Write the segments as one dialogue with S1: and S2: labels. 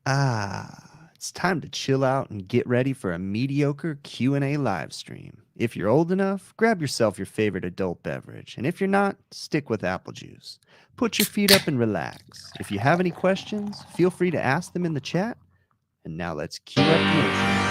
S1: It's time to chill out and get ready for a mediocre Q&A live stream. If you're old enough, grab yourself your favorite adult beverage, and if you're not, stick with apple juice. Put your feet up and relax. If you have any questions, feel free to ask them in the chat. And now let's cue up the intro.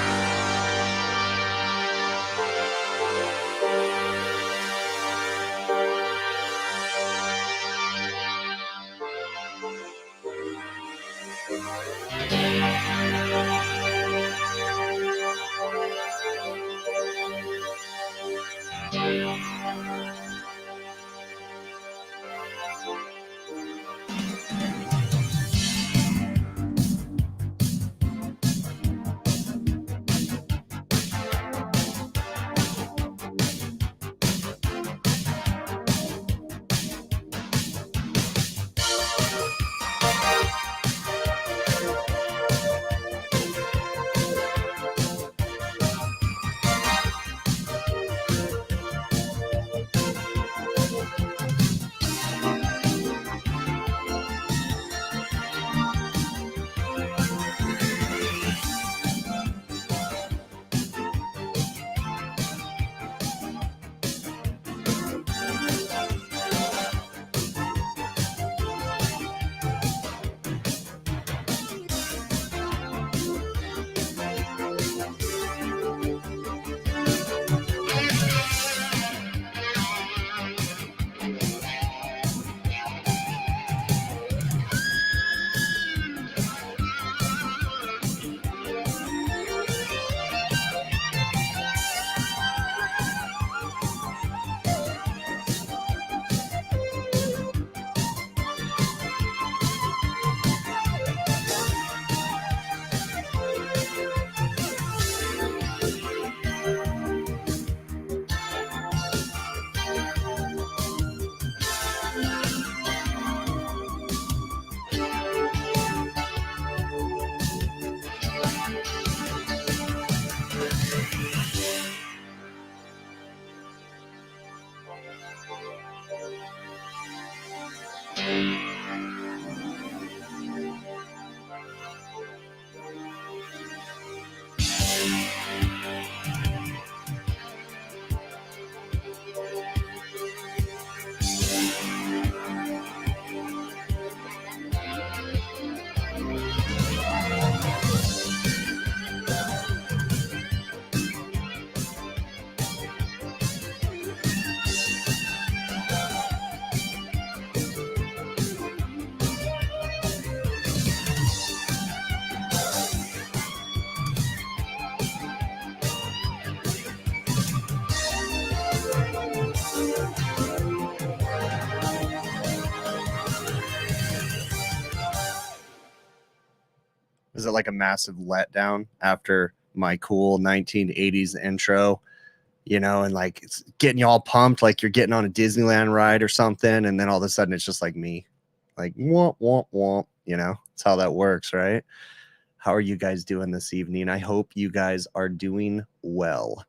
S1: Is it like a massive letdown after my cool 1980s intro, and like it's getting you all pumped like you're getting on a Disneyland ride or something, and then all of a sudden it's just like me, like womp womp womp, that's how that works, right? How are you guys doing this evening? I hope you guys are doing well.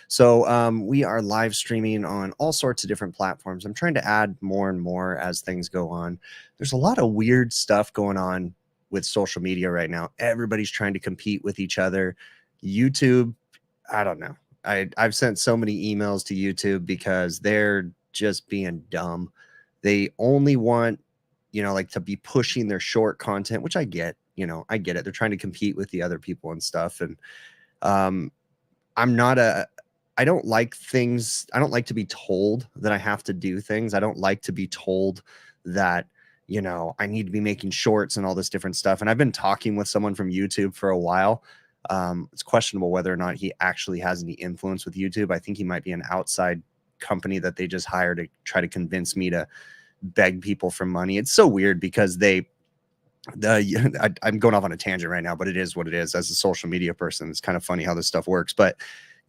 S1: So we are live streaming on all sorts of different platforms. I'm trying to add more and more as things go on. There's a lot of weird stuff going on with social media right now. Everybody's trying to compete with each other. YouTube, I don't know. I've sent so many emails to YouTube because they're just being dumb. They only want, like to be pushing their short content, which I get, I get it. They're trying to compete with the other people and stuff. And I don't like things. I don't like to be told that I have to do things. I don't like to be told that, I need to be making shorts and all this different stuff. And I've been talking with someone from YouTube for a while. It's questionable whether or not he actually has any influence with YouTube. I think he might be an outside company that they just hired to try to convince me to beg people for money. It's so weird because I'm going off on a tangent right now, but it is what it is. As a social media person, it's kind of funny how this stuff works. But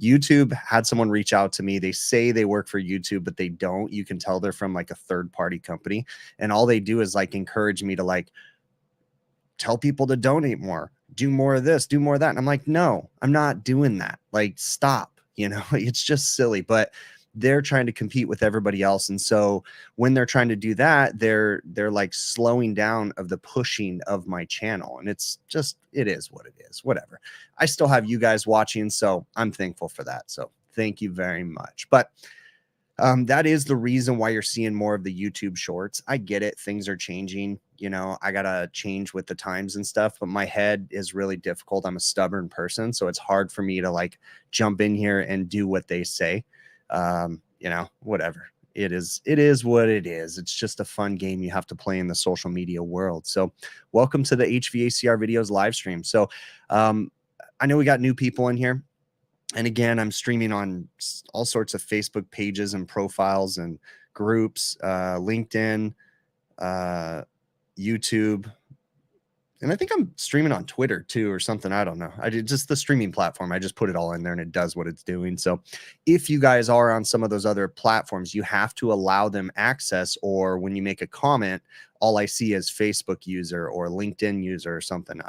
S1: YouTube had someone reach out to me. They say they work for YouTube, but they don't. You can tell they're from like a third-party company. And all they do is like encourage me to like tell people to donate more, do more of this, do more of that. And I'm like, no, I'm not doing that. Like, stop. It's just silly. But they're trying to compete with everybody else. And so when they're trying to do that, they're like slowing down of the pushing of my channel. And it's just, it is what it is, whatever. I still have you guys watching, so I'm thankful for that. So thank you very much. But that is the reason why you're seeing more of the YouTube shorts. I get it. Things are changing. You know, I got to change with the times and stuff, but my head is really difficult. I'm a stubborn person, so it's hard for me to like jump in here and do what they say. You know, whatever. It is what it is. It's just a fun game you have to play in the social media world. So welcome to the HVACR videos live stream. So I know we got new people in here. And again, I'm streaming on all sorts of Facebook pages and profiles and groups, LinkedIn, YouTube. And I think I'm streaming on Twitter too, or something. I don't know. I did just the streaming platform. I just put it all in there and it does what it's doing. So if you guys are on some of those other platforms, you have to allow them access, or when you make a comment, all I see is Facebook user or LinkedIn user or something.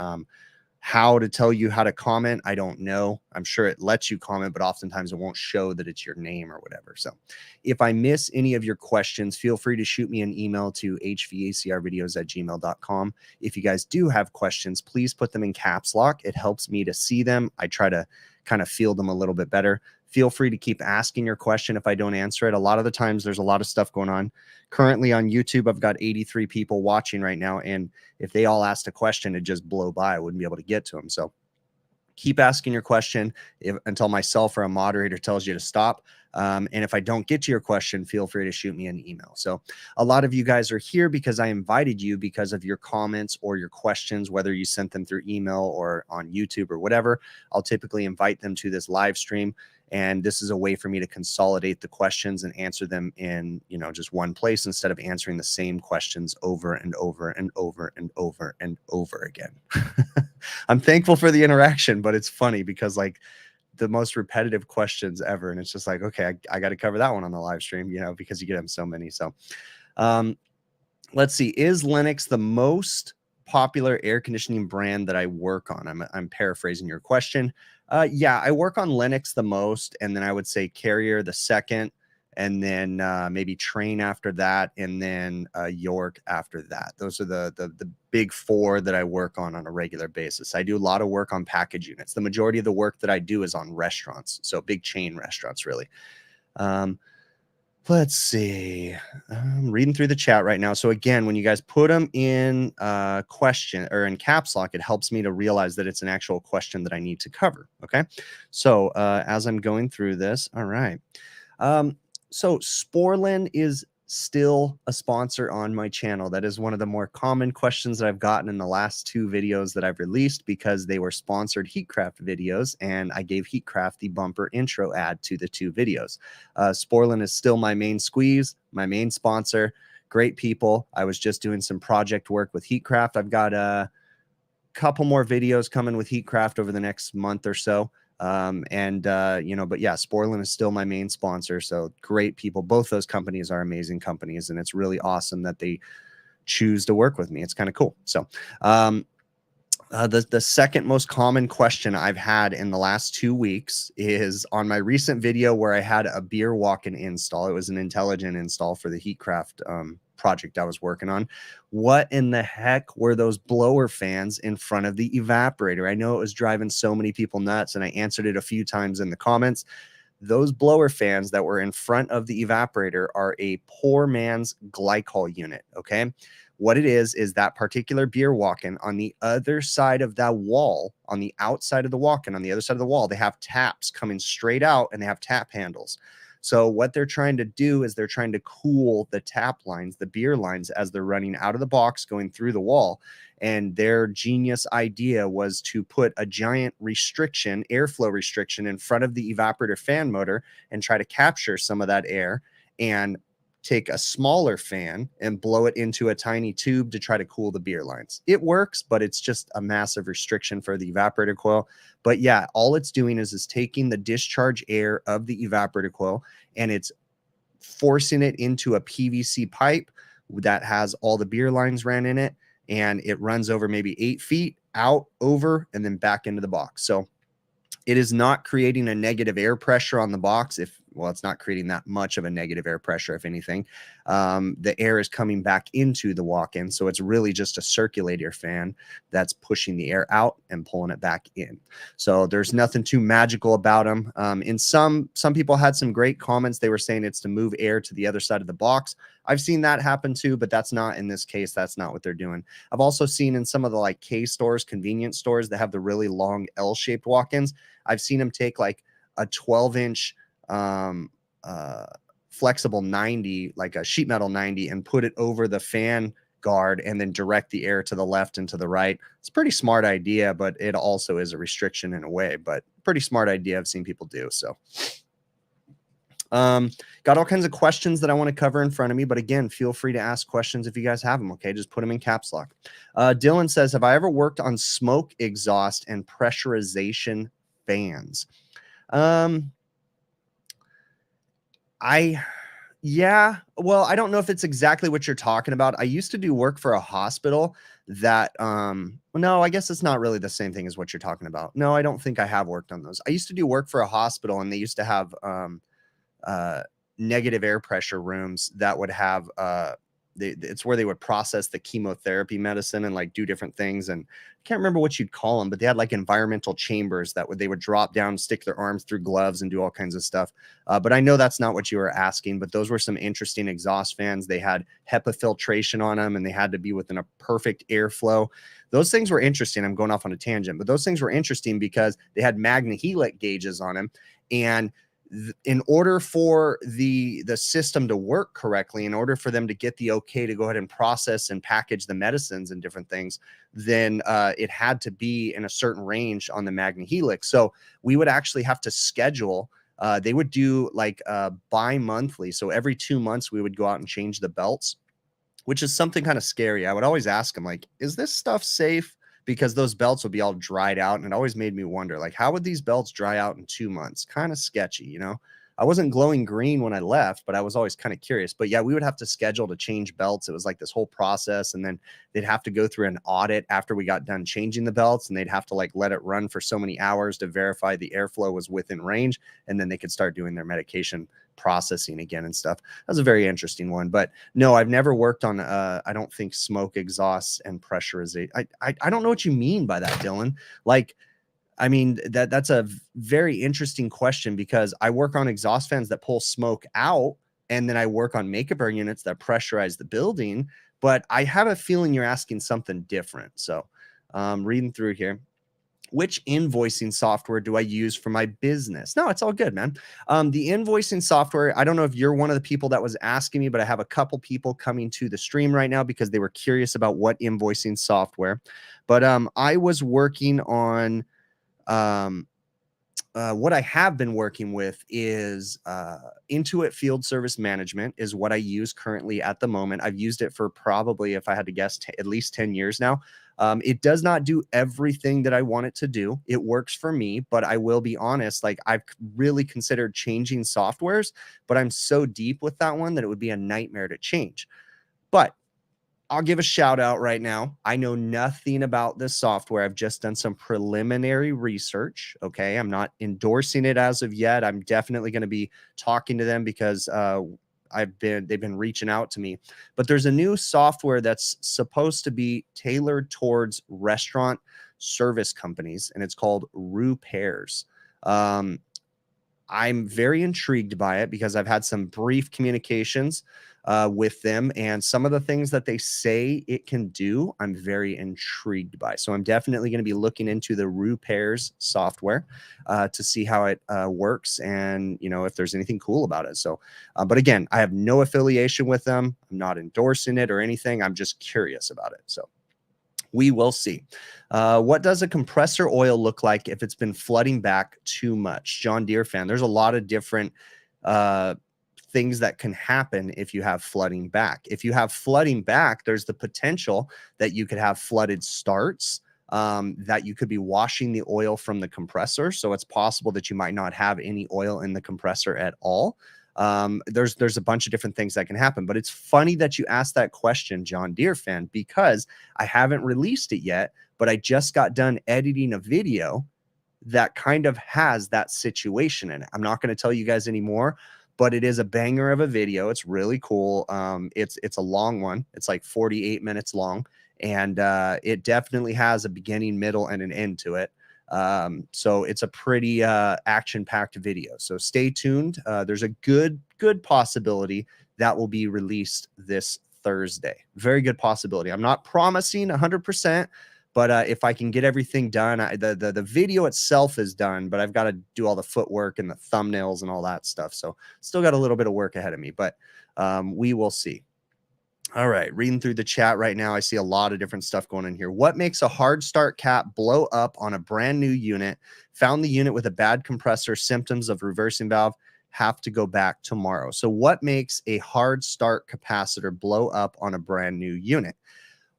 S1: How to tell you how to comment, I don't know. I'm sure it lets you comment, but oftentimes it won't show that it's your name or whatever. So if I miss any of your questions, feel free to shoot me an email to hvacrvideos@gmail.com. If you guys do have questions, please put them in caps lock. It helps me to see them. I try to kind of field them a little bit better. Feel free to keep asking your question if I don't answer it. A lot of the times there's a lot of stuff going on. Currently on YouTube, I've got 83 people watching right now. And if they all asked a question, it'd just blow by. I wouldn't be able to get to them. So keep asking your question until myself or a moderator tells you to stop. And if I don't get to your question, feel free to shoot me an email. So a lot of you guys are here because I invited you because of your comments or your questions, whether you sent them through email or on YouTube or whatever. I'll typically invite them to this live stream. And this is a way for me to consolidate the questions and answer them in, you know, just one place instead of answering the same questions over and over and over and over and over again. I'm thankful for the interaction, but it's funny because like the most repetitive questions ever. And it's just like, okay, I got to cover that one on the live stream, you know, because you get them so many. So let's see. Is Lennox the most popular air conditioning brand that I work on? I'm paraphrasing your question. Yeah, I work on Lennox the most, and then I would say Carrier the second, and then maybe Train after that, and then York after that. Those are the big four that I work on a regular basis. I do a lot of work on package units. The majority of the work that I do is on restaurants, so big chain restaurants, really. Let's see. I'm reading through the chat right now. So again, when you guys put them in question or in caps lock, it helps me to realize that it's an actual question that I need to cover. Okay. So as I'm going through this, all right. So Sporlan is still a sponsor on my channel. That is one of the more common questions that I've gotten in the last two videos that I've released because they were sponsored Heatcraft videos, and I gave Heatcraft the bumper intro ad to the two videos. Sporlan is still my main squeeze, my main sponsor. Great people. I was just doing some project work with Heatcraft. I've got a couple more videos coming with Heatcraft over the next month or so. You know, but yeah, Sporlan is still my main sponsor. So great people. Both those companies are amazing companies, and it's really awesome that they choose to work with me. It's kind of cool. So, the second most common question I've had in the last 2 weeks is on my recent video where I had a beer walk-in install. It was an intelligent install for the Heatcraft project I was working on. What in the heck were those blower fans in front of the evaporator? I know it was driving so many people nuts, and I answered it a few times in the comments. Those blower fans that were in front of the evaporator are a poor man's glycol unit. Okay. What it is that particular beer walk-in on the other side of that wall, on the outside of the walk-in, on the other side of the wall, they have taps coming straight out and they have tap handles. So what they're trying to do is they're trying to cool the tap lines, the beer lines, as they're running out of the box, going through the wall. And their genius idea was to put a giant restriction, airflow restriction, in front of the evaporator fan motor and try to capture some of that air and take a smaller fan and blow it into a tiny tube to try to cool the beer lines. It works, but it's just a massive restriction for the evaporator coil. But yeah, all it's doing is taking the discharge air of the evaporator coil and it's forcing it into a PVC pipe that has all the beer lines ran in it, and it runs over maybe 8 feet out, over, and then back into the box. So it is not creating a negative air pressure on the box. If well, it's not creating that much of a negative air pressure. If anything, the air is coming back into the walk-in. So it's really just a circulator fan that's pushing the air out and pulling it back in. So there's nothing too magical about them. In some people had some great comments. They were saying it's to move air to the other side of the box. I've seen that happen too, but that's not in this case. That's not what they're doing. I've also seen in some of the like K stores, convenience stores that have the really long L-shaped walk-ins. I've seen them take like a 12-inch flexible 90, like a sheet metal 90, and put it over the fan guard and then direct the air to the left and to the right. It's a pretty smart idea, but it also is a restriction in a way, but pretty smart idea I've seen people do. So got all kinds of questions that I want to cover in front of me, but again, feel free to ask questions if you guys have them. Okay, just put them in caps lock. Dylan says, have I ever worked on smoke exhaust and pressurization fans? Yeah, well, I don't know if it's exactly what you're talking about. I used to do work for a hospital that, no, I guess it's not really the same thing as what you're talking about. No, I don't think I have worked on those. I used to do work for a hospital, and they used to have negative air pressure rooms that would have, it's where they would process the chemotherapy medicine and like do different things. And I can't remember what you'd call them, but they had like environmental chambers that they would drop down, stick their arms through gloves and do all kinds of stuff. But I know that's not what you were asking, but those were some interesting exhaust fans. They had HEPA filtration on them, and they had to be within a perfect airflow. Those things were interesting. I'm going off on a tangent, but those things were interesting because they had Magnehelic gauges on them. And in order for the system to work correctly, in order for them to get the okay to go ahead and process and package the medicines and different things, then it had to be in a certain range on the Magnehelic. So we would actually have to schedule. They would do like bi-monthly. So every 2 months we would go out and change the belts, which is something kind of scary. I would always ask them, like, is this stuff safe? Because those belts would be all dried out. And it always made me wonder, like, how would these belts dry out in 2 months? Kind of sketchy, you know? I wasn't glowing green when I left, but I was always kind of curious. But yeah, we would have to schedule to change belts. It was like this whole process. And then they'd have to go through an audit after we got done changing the belts. And they'd have to like let it run for so many hours to verify the airflow was within range. And then they could start doing their medication processing again and stuff. That was a very interesting one. But no, I've never worked on I don't think smoke exhausts and pressurization. I don't know what you mean by that, Dylan. Like, I mean, that's a very interesting question, because I work on exhaust fans that pull smoke out, and then I work on makeup air units that pressurize the building. But I have a feeling you're asking something different. So reading through here. Which invoicing software do I use for my business? No, it's all good, man. The invoicing software, I don't know if you're one of the people that was asking me, but I have a couple people coming to the stream right now because they were curious about what invoicing software. But I was working on what I have been working with is Intuit Field Service Management is what I use currently at the moment. I've used it for probably, if I had to guess, at least 10 years now. It does not do everything that I want it to do. It works for me, but I will be honest, like, I've really considered changing softwares, but I'm so deep with that one that it would be a nightmare to change. But I'll give a shout out right now. I know nothing about this software. I've just done some preliminary research. Okay. I'm not endorsing it as of yet. I'm definitely going to be talking to them because they've been reaching out to me. But there's a new software that's supposed to be tailored towards restaurant service companies, and it's called Repairs. I'm very intrigued by it because I've had some brief communications with them, and some of the things that they say it can do, I'm very intrigued by. So I'm definitely going to be looking into the Repairs software to see how it works, and if there's anything cool about it. So, but again, I have no affiliation with them. I'm not endorsing it or anything. I'm just curious about it. So we will see. What does a compressor oil look like if it's been flooding back too much? John Deere fan. There's a lot of different things that can happen if you have flooding back. If you have flooding back, there's the potential that you could have flooded starts, that you could be washing the oil from the compressor. So it's possible that you might not have any oil in the compressor at all. There's a bunch of different things that can happen, but it's funny that you asked that question, John Deere fan, because I haven't released it yet, but I just got done editing a video that kind of has that situation in it. I'm not going to tell you guys anymore, but it is a banger of a video. It's really cool. It's a long one. It's like 48 minutes long, and it definitely has a beginning, middle, and an end to it. So it's a pretty action-packed video. So stay tuned. There's a good possibility that will be released this Thursday. Very good possibility. I'm not promising 100%. But if I can get everything done, the video itself is done, but I've got to do all the footwork and the thumbnails and all that stuff. So still got a little bit of work ahead of me, but we will see. All right, reading through the chat right now, I see a lot of different stuff going on here. What makes a hard start cap blow up on a brand new unit? Found the unit with a bad compressor, symptoms of reversing valve, have to go back tomorrow. So what makes a hard start capacitor blow up on a brand new unit?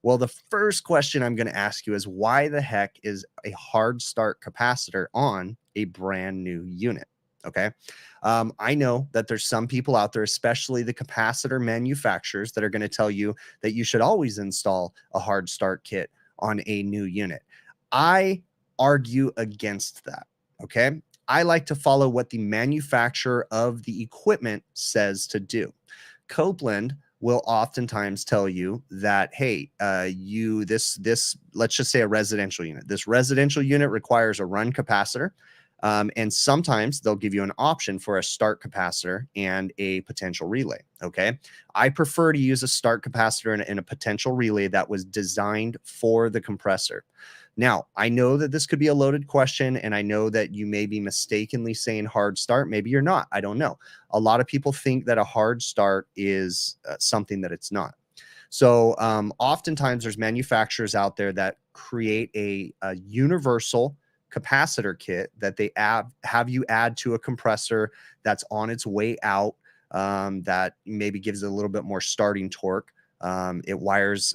S1: Well, the first question I'm going to ask you is, why the heck is a hard start capacitor on a brand new unit? Okay. I know that there's some people out there, especially the capacitor manufacturers, that are going to tell you that you should always install a hard start kit on a new unit. I argue against that. Okay. I like to follow what the manufacturer of the equipment says to do. Copeland will oftentimes tell you that, hey, let's just say a residential unit. This residential unit requires a run capacitor. And sometimes they'll give you an option for a start capacitor and a potential relay. Okay. I prefer to use a start capacitor and a potential relay that was designed for the compressor. Now, I know that this could be a loaded question, and I know that you may be mistakenly saying hard start. Maybe you're not. I don't know. A lot of people think that a hard start is something that it's not. So oftentimes there's manufacturers out there that create a universal capacitor kit that they have you add to a compressor that's on its way out, that maybe gives it a little bit more starting torque. It wires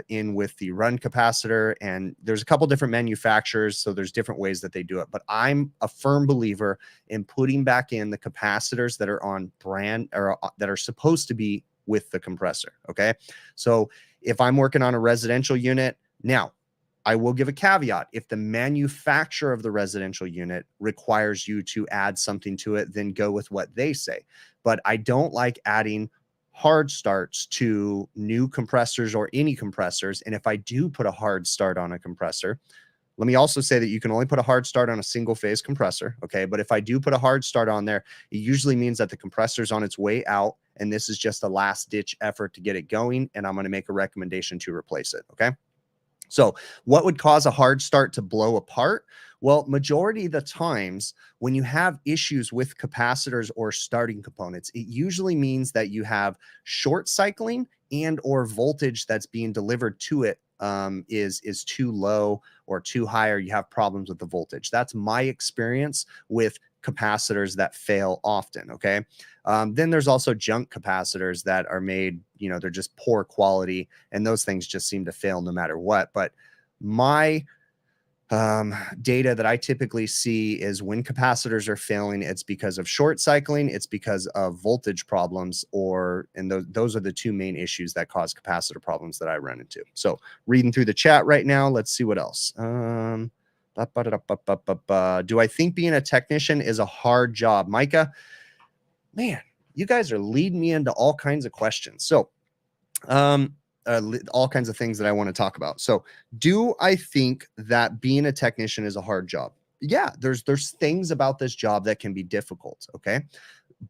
S1: in with the run capacitor, and there's a couple different manufacturers, so there's different ways that they do it. But I'm a firm believer in putting back in the capacitors that are on brand, or that are supposed to be with the compressor. Okay, so if I'm working on a residential unit, now I will give a caveat. If the manufacturer of the residential unit requires you to add something to it, then go with what they say. But I don't like adding hard starts to new compressors or any compressors. And if I do put a hard start on a compressor, let me also say that you can only put a hard start on a single phase compressor. Okay. But if I do put a hard start on there, it usually means that the compressor's on its way out, and this is just a last ditch effort to get it going. And I'm going to make a recommendation to replace it. Okay. So what would cause a hard start to blow apart? Well, majority of the times when you have issues with capacitors or starting components, it usually means that you have short cycling and or voltage that's being delivered to it is too low or too high, or you have problems with the voltage. That's my experience with capacitors that fail often. Okay. Then there's also junk capacitors that are made, they're just poor quality, and those things just seem to fail no matter what. But my data that I typically see is when capacitors are failing, it's because of short cycling, it's because of voltage problems, and those are the two main issues that cause capacitor problems that I run into. So reading through the chat right now, let's see what else. Do I think being a technician is a hard job? Micah, man, you guys are leading me into all kinds of questions. So all kinds of things that I want to talk about. So do I think that being a technician is a hard job? Yeah, there's things about this job that can be difficult. Okay.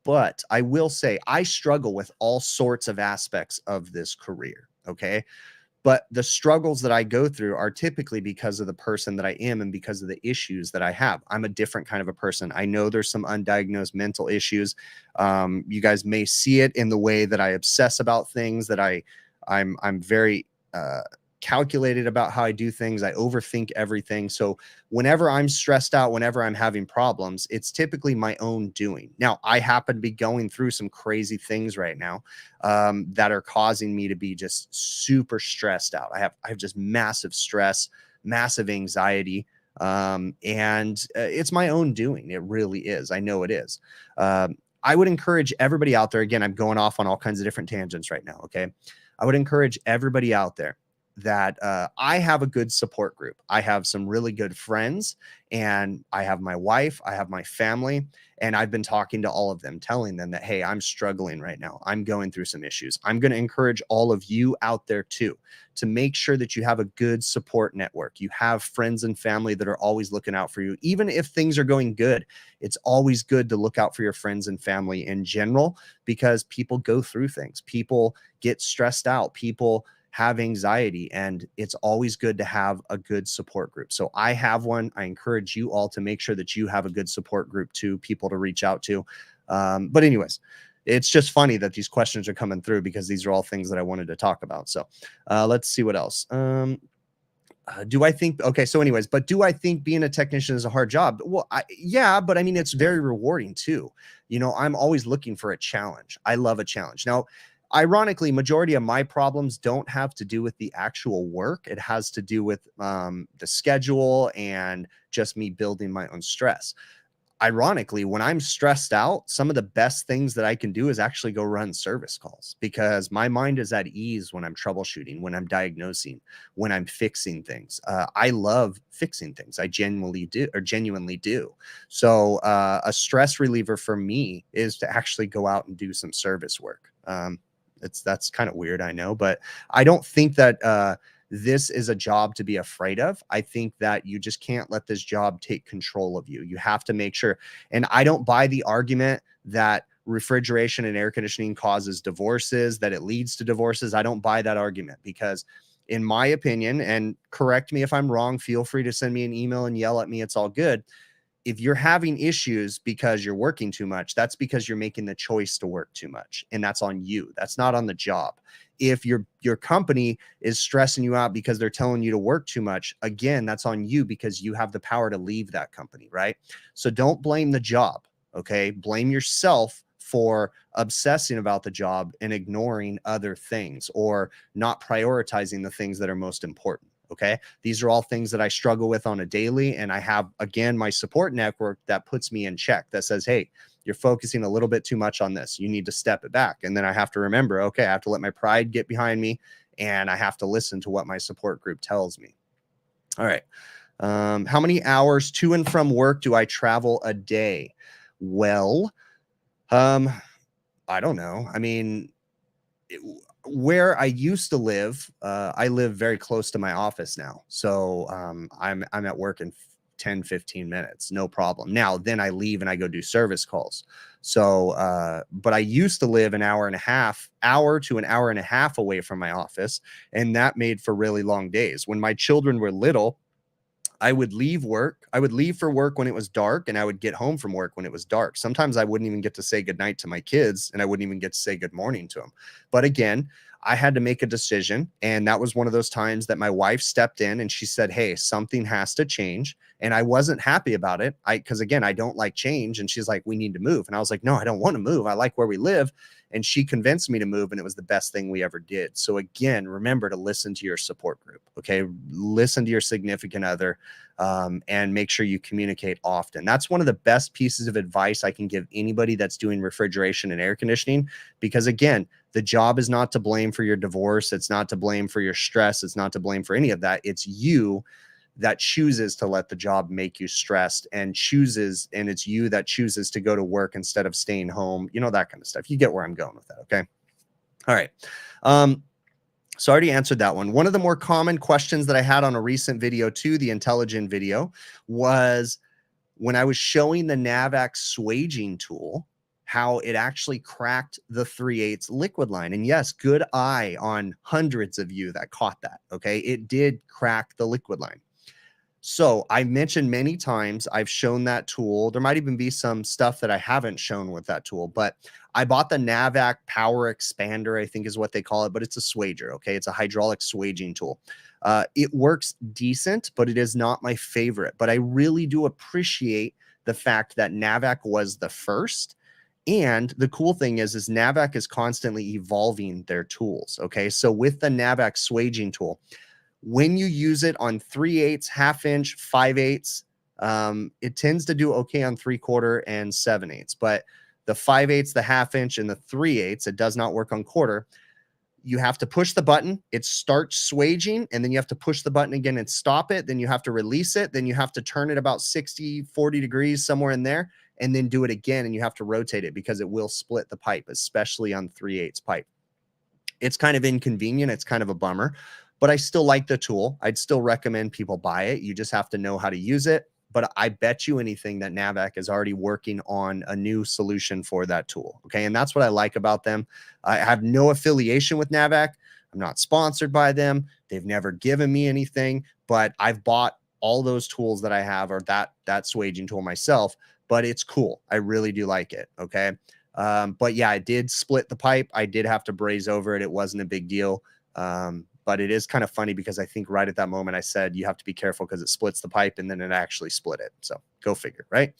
S1: But I will say I struggle with all sorts of aspects of this career. Okay. But the struggles that I go through are typically because of the person that I am and because of the issues that I have. I'm a different kind of a person. I know there's some undiagnosed mental issues. You guys may see it in the way that I obsess about things, that I'm very calculated about how I do things. I overthink everything. So whenever I'm stressed out, whenever I'm having problems, it's typically my own doing. Now, I happen to be going through some crazy things right now that are causing me to be just super stressed out. I have just massive stress, massive anxiety, and it's my own doing. It really is. I know it is. I would encourage everybody out there. Again, I'm going off on all kinds of different tangents right now. Okay. I would encourage everybody out there, that I have a good support group. I have some really good friends, and I have my wife, I have my family, and I've been talking to all of them, telling them that, hey, I'm struggling right now. I'm going through some issues. I'm going to encourage all of you out there too, to make sure that you have a good support network. You have friends and family that are always looking out for you. Even if things are going good, it's always good to look out for your friends and family in general, because people go through things. People get stressed out. People have anxiety, and it's always good to have a good support group. So I have one. I encourage you all to make sure that you have a good support group too, people to reach out to. But anyways, it's just funny that these questions are coming through, because these are all things that I wanted to talk about. So let's see what else. Do I think, okay, so anyways, but do I think being a technician is a hard job? Well, yeah, but I mean, it's very rewarding too. You know, I'm always looking for a challenge. I love a challenge. Now, ironically, majority of my problems don't have to do with the actual work. It has to do with the schedule and just me building my own stress. Ironically, when I'm stressed out, some of the best things that I can do is actually go run service calls, because my mind is at ease when I'm troubleshooting, when I'm diagnosing, when I'm fixing things. I love fixing things. I genuinely do. So a stress reliever for me is to actually go out and do some service work. That's kind of weird, I know, but I don't think that this is a job to be afraid of. I think that you just can't let this job take control of you. You have to make sure. And I don't buy the argument that refrigeration and air conditioning causes divorces, that it leads to divorces. I don't buy that argument, because in my opinion, and correct me if I'm wrong, feel free to send me an email and yell at me. It's all good. If you're having issues because you're working too much, that's because you're making the choice to work too much. And that's on you. That's not on the job. If your company is stressing you out because they're telling you to work too much, again, that's on you, because you have the power to leave that company, right? So don't blame the job, okay? Blame yourself for obsessing about the job and ignoring other things, or not prioritizing the things that are most important. Okay. These are all things that I struggle with on a daily. And I have, again, my support network that puts me in check, that says, hey, you're focusing a little bit too much on this. You need to step it back. And then I have to remember, okay, I have to let my pride get behind me, and I have to listen to what my support group tells me. All right. How many hours to and from work do I travel a day? Well, I don't know. I mean, where I used to live, I live very close to my office now. So I'm at work in 10, 15 minutes, no problem. Now, then I leave and I go do service calls. So, but I used to live an hour to an hour and a half away from my office. And that made for really long days. When my children were little, I would leave work. I would leave for work when it was dark, and I would get home from work when it was dark. Sometimes I wouldn't even get to say goodnight to my kids, and I wouldn't even get to say good morning to them. But again, I had to make a decision. And that was one of those times that my wife stepped in and she said, hey, something has to change. And I wasn't happy about it. Because again, I don't like change. And she's like, we need to move. And I was like, no, I don't want to move. I like where we live. And she convinced me to move, and it was the best thing we ever did. So again, remember to listen to your support group. Okay. Listen to your significant other, and make sure you communicate often. That's one of the best pieces of advice I can give anybody that's doing refrigeration and air conditioning, because again, the job is not to blame for your divorce. It's not to blame for your stress. It's not to blame for any of that. It's you that chooses to let the job make you stressed, and it's you that chooses to go to work instead of staying home, you know, that kind of stuff. You get where I'm going with that. Okay. All right. So I already answered that one. One of the more common questions that I had on a recent video too, the intelligent video, was when I was showing the NAVAC swaging tool, how it actually cracked the 3/8 liquid line. And yes, good eye on hundreds of you that caught that. Okay. It did crack the liquid line. So I mentioned many times I've shown that tool. There might even be some stuff that I haven't shown with that tool, but I bought the NAVAC Power Expander, I think is what they call it, but it's a swager. Okay. It's a hydraulic swaging tool. It works decent, but it is not my favorite. But I really do appreciate the fact that NAVAC was the first. And the cool thing is NAVAC is constantly evolving their tools. Okay. So with the NAVAC swaging tool, when you use it on 3/8, 1/2 inch, 5/8, it tends to do okay on 3/4 and 7/8. But the 5/8, the 1/2 inch, and the 3/8, it does not work on quarter. you have to push the button, it starts swaging, and then you have to push the button again and stop it. Then you have to release it. Then you have to turn it about 60, 40 degrees, somewhere in there, and then do it again. And you have to rotate it because it will split the pipe, especially on 3/8 pipe. It's kind of inconvenient. It's kind of a bummer, but I still like the tool. I'd still recommend people buy it. You just have to know how to use it. But I bet you anything that Hvacr is already working on a new solution for that tool. Okay. And that's what I like about them. I have no affiliation with Hvacr. I'm not sponsored by them. They've never given me anything, but I've bought all those tools that I have, or that swaging tool myself, but it's cool. I really do like it. Okay. But yeah, I did split the pipe. I did have to braze over it. It wasn't a big deal. But it is kind of funny because I think right at that moment I said, you have to be careful because it splits the pipe, and then it actually split it. So go figure, right?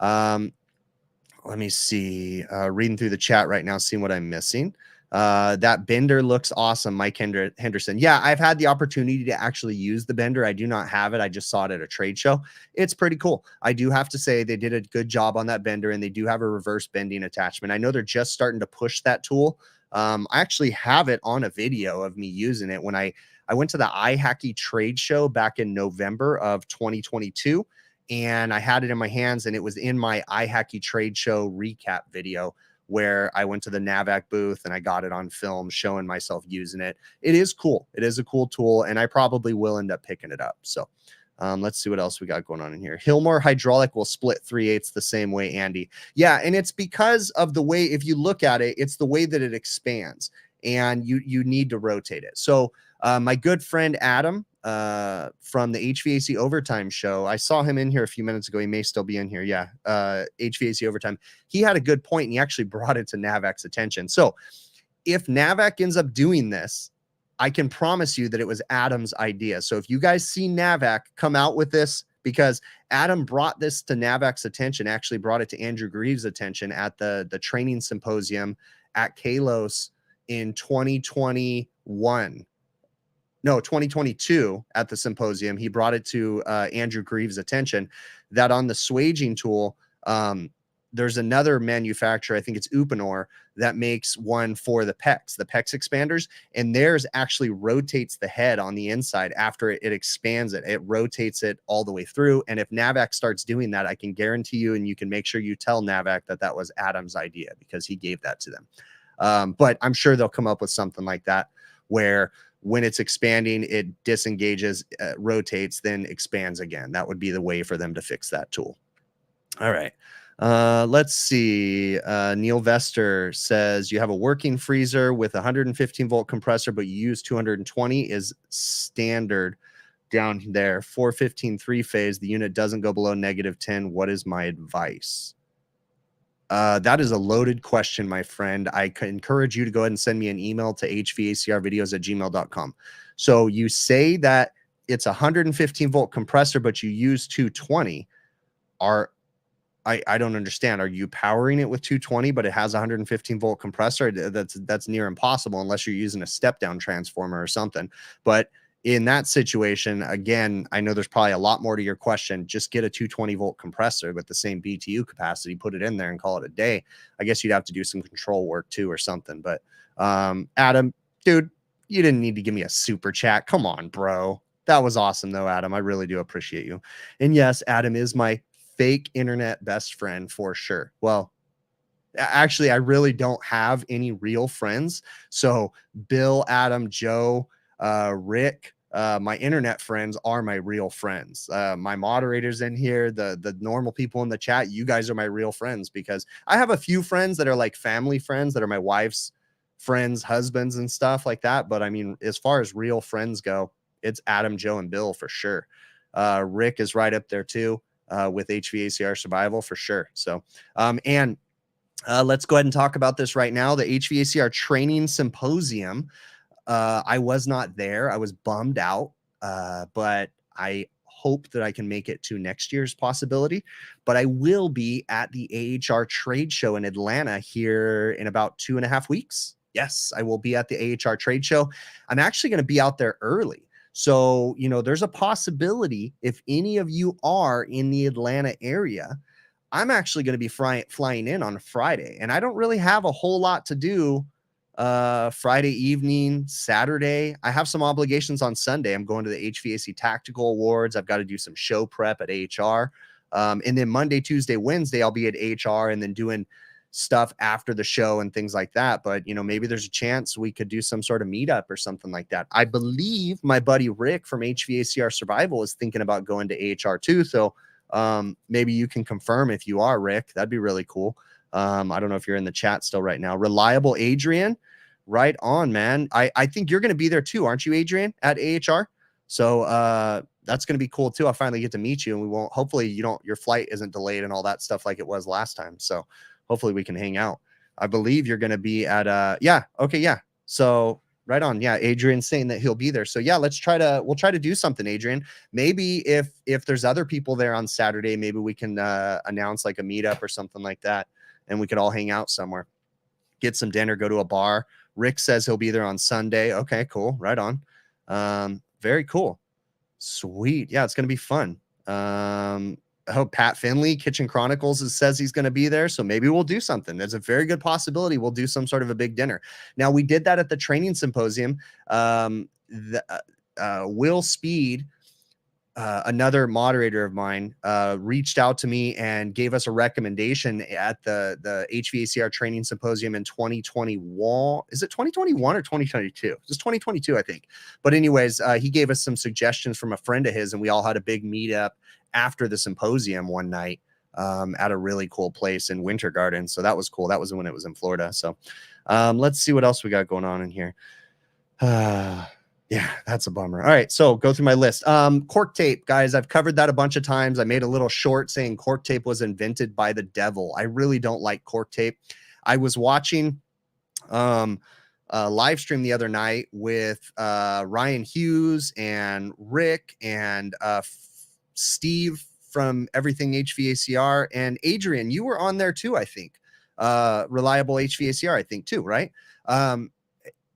S1: Let me see, reading through the chat right now, seeing what I'm missing. That bender looks awesome, Mike Henderson. Yeah, I've had the opportunity to actually use the bender. I do not have it. I just saw it at a trade show. It's pretty cool. I do have to say they did a good job on that bender, and they do have a reverse bending attachment. I know they're just starting to push that tool. I actually have it on a video of me using it when I went to the iHacky trade show back in November of 2022, and I had it in my hands, and it was in my iHacky trade show recap video where I went to the Hvacr booth and I got it on film showing myself using it. It is cool. It is a cool tool, and I probably will end up picking it up. So let's see what else we got going on in here. Hillmore Hydraulic will split 3/8 the same way, Andy. Yeah, and it's because of the way, if you look at it, it's the way that it expands, and you need to rotate it. So my good friend Adam from the HVAC Overtime show, I saw him in here a few minutes ago. He may still be in here. Yeah, HVAC Overtime. He had a good point, and he actually brought it to Hvacr's attention. So if Hvacr ends up doing this, I can promise you that it was Adam's idea. So if you guys see Hvacr come out with this, because Adam brought this to Hvacr's attention, actually brought it to Andrew Greaves' attention at the training symposium at Kalos in 2021. No, 2022 at the symposium. He brought it to Andrew Greaves' attention that on the swaging tool, there's another manufacturer, I think it's Uponor, that makes one for the PEX expanders, and theirs actually rotates the head on the inside after it expands it. It rotates it all the way through, and if Hvacr starts doing that, I can guarantee you, and you can make sure you tell Hvacr that that was Adam's idea because he gave that to them. But I'm sure they'll come up with something like that where when it's expanding, it disengages, rotates, then expands again. That would be the way for them to fix that tool. All right. Let's see. Neil Vester says you have a working freezer with a 115 volt compressor, but you use 220 is standard down there. 415 3-phase. The unit doesn't go below -10. What is my advice? That is a loaded question, my friend. I can encourage you to go ahead and send me an email to hvacrvideos@gmail.com. So you say that it's a 115 volt compressor, but you use 220. I don't understand. Are you powering it with 220, but it has a 115 volt compressor? That's near impossible unless you're using a step down transformer or something. But in that situation, again, I know there's probably a lot more to your question. Just get a 220 volt compressor with the same BTU capacity, put it in there and call it a day. I guess you'd have to do some control work too or something. But Adam, dude, you didn't need to give me a super chat. Come on, bro. That was awesome though, Adam. I really do appreciate you. And yes, Adam is my fake internet best friend for sure. Well, actually, I really don't have any real friends. So Bill, Adam, Joe, Rick, my internet friends are my real friends. My moderators in here, the normal people in the chat, you guys are my real friends, because I have a few friends that are like family friends that are my wife's friends, husbands and stuff like that. But I mean, as far as real friends go, it's Adam, Joe, and Bill for sure. Rick is right up there too. With HVACR survival for sure. So, let's go ahead and talk about this right now. The HVACR training symposium. I was not there. I was bummed out, but I hope that I can make it to next year's possibility. But I will be at the AHR trade show in Atlanta here in about 2.5 weeks. Yes, I will be at the AHR trade show. I'm actually going to be out there early. So, you know, there's a possibility if any of you are in the Atlanta area, I'm actually going to be flying in on a Friday, and I don't really have a whole lot to do Friday evening, Saturday. I have some obligations on Sunday. I'm going to the HVAC Tactical Awards. I've got to do some show prep at AHR. And then Monday, Tuesday, Wednesday, I'll be at AHR and then doing stuff after the show and things like that. But, you know, maybe there's a chance we could do some sort of meetup or something like that. I believe my buddy Rick from HVACR Survival is thinking about going to AHR too. So maybe you can confirm if you are, Rick. That'd be really cool. I don't know if you're in the chat still right now. Reliable Adrian, right on, man. I think you're going to be there too, aren't you, Adrian, at AHR? So that's going to be cool too. I'll finally get to meet you, and we won't. Hopefully, your flight isn't delayed and all that stuff like it was last time. So hopefully we can hang out. I believe you're going to be at yeah. Okay, yeah. So right on. Yeah, Adrian's saying that he'll be there. So yeah, we'll try to do something, Adrian. Maybe if there's other people there on Saturday, maybe we can announce like a meetup or something like that, and we could all hang out somewhere, get some dinner, go to a bar. Rick says he'll be there on Sunday. Okay, cool. Right on. Very cool. Sweet. Yeah, it's going to be fun. I hope Pat Finley, Kitchen Chronicles, says he's going to be there. So maybe we'll do something. There's a very good possibility we'll do some sort of a big dinner. Now, we did that at the training symposium. Will Speed, another moderator of mine, reached out to me and gave us a recommendation at the HVACR training symposium in 2021. Is it 2021 or 2022? It's 2022, I think. But anyways, he gave us some suggestions from a friend of his, and we all had a big meetup after the symposium one night at a really cool place in Winter Garden. So that was cool. That was when it was in Florida. So let's see what else we got going on in here. Yeah, that's a bummer. All right, so go through my list. Cork tape, guys. I've covered that a bunch of times. I made a little short saying cork tape was invented by the devil. I really don't like cork tape. I was watching a live stream the other night with Ryan Hughes and Rick and Steve from Everything HVACR, and Adrian, you were on there too, I think. Reliable HVACR, I think too, right?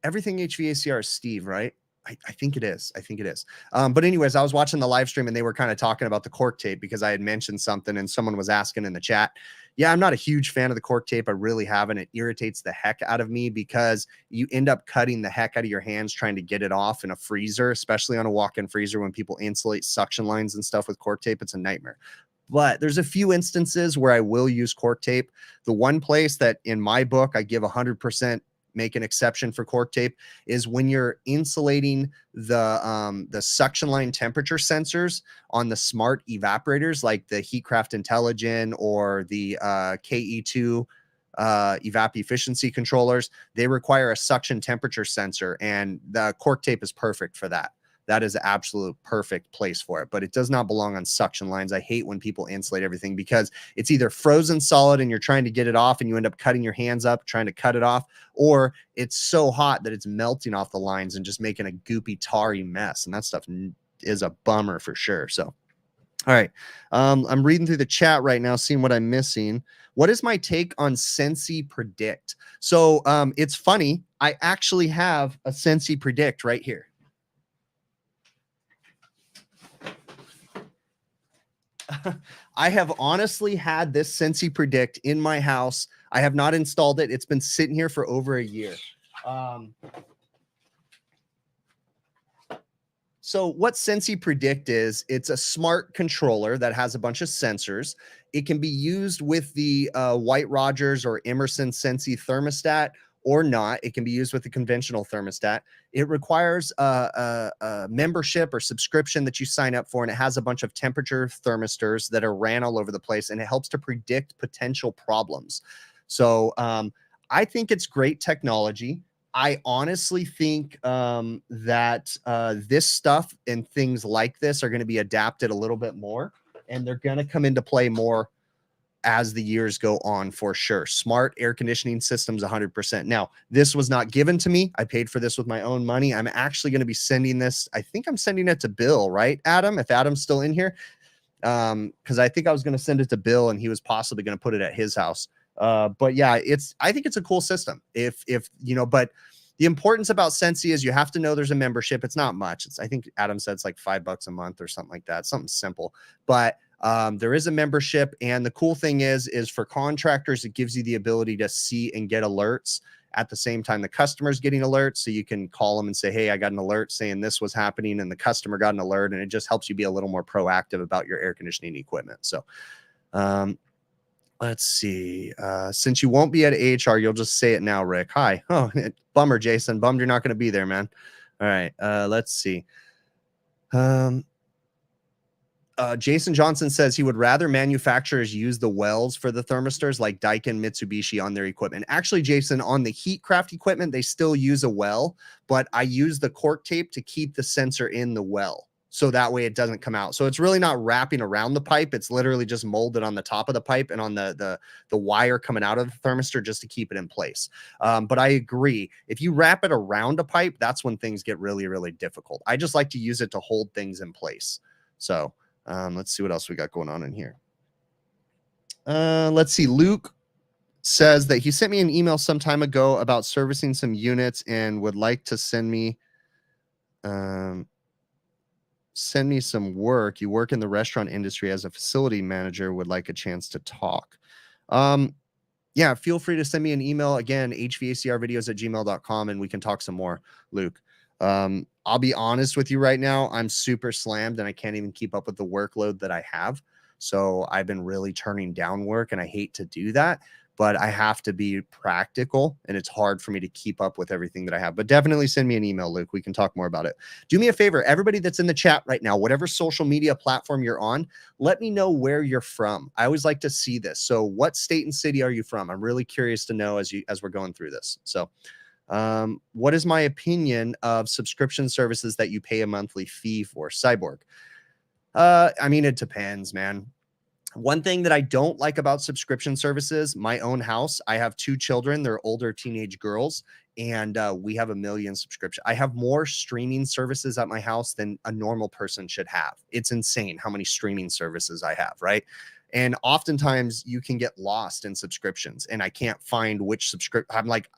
S1: Everything HVACR is Steve, right? I think it is. I think it is. But anyways, I was watching the live stream and they were kind of talking about the cork tape because I had mentioned something and someone was asking in the chat. Yeah, I'm not a huge fan of the cork tape. I really haven't. It irritates the heck out of me because you end up cutting the heck out of your hands trying to get it off in a freezer, especially on a walk-in freezer when people insulate suction lines and stuff with cork tape. It's a nightmare. But there's a few instances where I will use cork tape. The one place that in my book I give 100% make an exception for cork tape is when you're insulating the suction line temperature sensors on the smart evaporators like the Heatcraft Intelligent or the KE2 evap efficiency controllers. They require a suction temperature sensor, and the cork tape is perfect for that. That is the absolute perfect place for it, but it does not belong on suction lines. I hate when people insulate everything because it's either frozen solid and you're trying to get it off and you end up cutting your hands up trying to cut it off, or it's so hot that it's melting off the lines and just making a goopy, tarry mess. And that stuff is a bummer for sure. So, all right. I'm reading through the chat right now, seeing what I'm missing. What is my take on Sensi Predict? So it's funny. I actually have a Sensi Predict right here. I have honestly had this Sensi Predict in my house. I have not installed it. It's been sitting here for over a year. So what Sensi Predict is, it's a smart controller that has a bunch of sensors. It can be used with the White Rogers or Emerson Sensi thermostat or not. It can be used with the conventional thermostat. It requires a membership or subscription that you sign up for, and it has a bunch of temperature thermistors that are ran all over the place, and it helps to predict potential problems. So I think it's great technology. I honestly think that this stuff and things like this are going to be adapted a little bit more, and they're going to come into play more as the years go on for sure. Smart air conditioning systems, 100%. Now, this was not given to me. I paid for this with my own money. I'm actually going to be sending this. I think I'm sending it to Bill, right, Adam? If Adam's still in here, because I think I was going to send it to Bill and he was possibly going to put it at his house. But yeah, I think it's a cool system. If you know, but the importance about Sensi is you have to know there's a membership. It's not much. I think Adam said it's like $5 a month or something like that. Something simple, but there is a membership. And the cool thing is for contractors, it gives you the ability to see and get alerts at the same time the customer's getting alerts, so you can call them and say, hey, I got an alert saying this was happening, and the customer got an alert, and it just helps you be a little more proactive about your air conditioning equipment. So let's see. Since you won't be at AHR, you'll just say it now, Rick. Hi. Oh, bummer, Jason. Bummed you're not going to be there, man. All right. Let's see. Jason Johnson says he would rather manufacturers use the wells for the thermistors like Daikin, Mitsubishi on their equipment. Actually, Jason, on the Heatcraft equipment, they still use a well, but I use the cork tape to keep the sensor in the well, so that way it doesn't come out. So it's really not wrapping around the pipe. It's literally just molded on the top of the pipe and on the wire coming out of the thermistor just to keep it in place. But I agree. If you wrap it around a pipe, that's when things get really, really difficult. I just like to use it to hold things in place. So let's see what else we got going on in here. Let's see. Luke says that he sent me an email some time ago about servicing some units and would like to send me some work. You work in the restaurant industry as a facility manager, would like a chance to talk. Yeah, feel free to send me an email. Again, hvacrvideos@gmail.com, and we can talk some more, Luke. I'll be honest with you right now. I'm super slammed and I can't even keep up with the workload that I have. So I've been really turning down work, and I hate to do that, but I have to be practical, and it's hard for me to keep up with everything that I have. But definitely send me an email, Luke. We can talk more about it. Do me a favor, everybody that's in the chat right now, whatever social media platform you're on, let me know where you're from. I always like to see this. So what state and city are you from? I'm really curious to know as we're going through this. So what is my opinion of subscription services that you pay a monthly fee for? Cyborg. I mean, it depends, man. One thing that I don't like about subscription services, my own house, I have 2 children. They're older teenage girls, and we have 1 million subscriptions. I have more streaming services at my house than a normal person should have. It's insane how many streaming services I have, right? And oftentimes you can get lost in subscriptions, and I can't find which subscription. I'm like,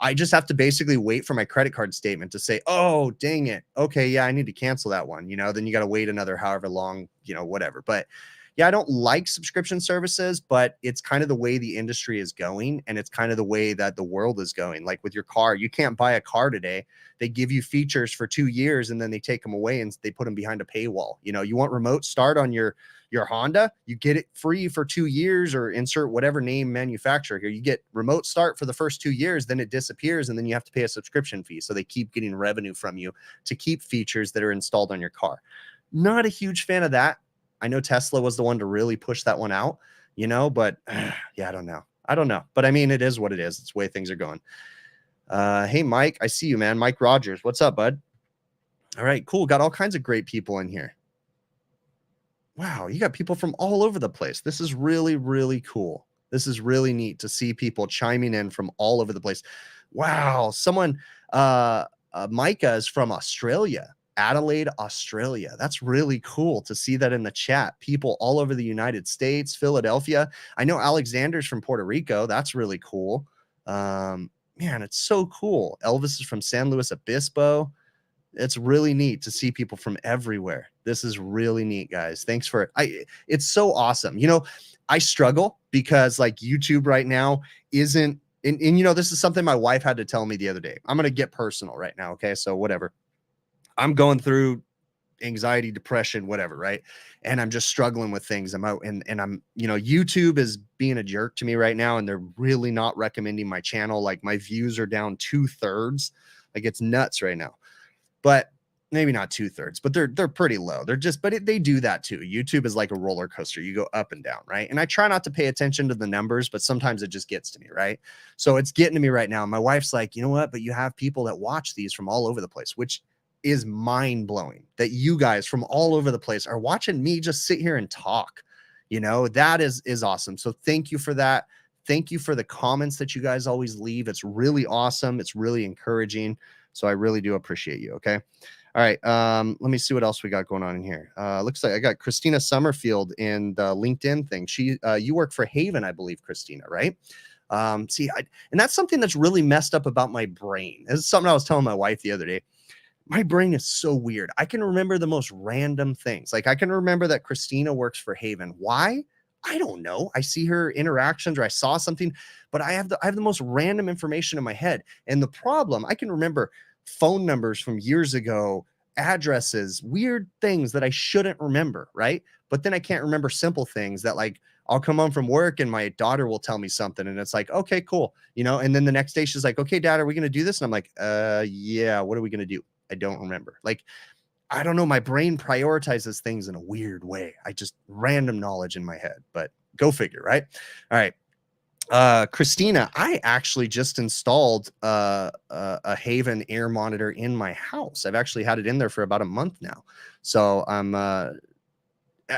S1: I just have to basically wait for my credit card statement to say, oh, dang it. Okay, yeah, I need to cancel that one. You know, then you got to wait another however long, you know, whatever. But yeah, I don't like subscription services, but it's kind of the way the industry is going, and it's kind of the way that the world is going. Like with your car, you can't buy a car today. They give you features for 2 years, and then they take them away and they put them behind a paywall. You know, you want remote start on your Honda, you get it free for 2 years, or insert whatever name manufacturer here. You get remote start for the first 2 years, then it disappears, and then you have to pay a subscription fee. So they keep getting revenue from you to keep features that are installed on your car. Not a huge fan of that. I know Tesla was the one to really push that one out, you know, but yeah, I don't know. But I mean, it is what it is. It's the way things are going. Hey, Mike, I see you, man. Mike Rogers. What's up, bud? All right, cool. Got all kinds of great people in here. Wow, you got people from all over the place. This is really, really cool. This is really neat to see people chiming in from all over the place. Wow, someone, Micah is from Australia. Adelaide, Australia. That's really cool to see that in the chat. People all over the United States, Philadelphia. I know Alexander's from Puerto Rico. That's really cool. Man, it's so cool. Elvis is from San Luis Obispo. It's really neat to see people from everywhere. This is really neat, guys. Thanks for it. It's so awesome. You know, I struggle because like YouTube right now isn't, and you know, this is something my wife had to tell me the other day. I'm going to get personal right now. Okay. So whatever. I'm going through anxiety, depression, whatever, right? And I'm just struggling with things. I'm out and I'm, you know, YouTube is being a jerk to me right now, and they're really not recommending my channel. Like my views are down 2/3. Like it's nuts right now. But maybe not 2/3, but they're pretty low. They're just, but they do that too. YouTube is like a roller coaster. You go up and down, right? And I try not to pay attention to the numbers, but sometimes it just gets to me, right? So it's getting to me right now. My wife's like, you know what? But you have people that watch these from all over the place, which is mind-blowing that you guys from all over the place are watching me just sit here and talk. You know, that is awesome. So thank you for that. Thank you for the comments that you guys always leave. It's really awesome. It's really encouraging. So I really do appreciate you. Okay. All right. Let me see what else we got going on in here. Looks like I got Christina Summerfield in the LinkedIn thing. You work for Haven, I believe, Christina, right? And that's something that's really messed up about my brain. This is something I was telling my wife the other day. My brain is so weird. I can remember the most random things. Like I can remember that Christina works for Haven. Why? I don't know. I see her interactions or I saw something, but I have the most random information in my head. And the problem, I can remember phone numbers from years ago, addresses, weird things that I shouldn't remember, right? But then I can't remember simple things that, like, I'll come home from work and my daughter will tell me something and it's like, okay, cool. You know, and then the next day she's like, okay, dad, are we going to do this? And I'm like, yeah, what are we going to do? I don't remember. Like, I don't know. My brain prioritizes things in a weird way. I just random knowledge in my head, but go figure, right? All right. Christina, I actually just installed a Haven air monitor in my house. I've actually had it in there for about a month now. So I'm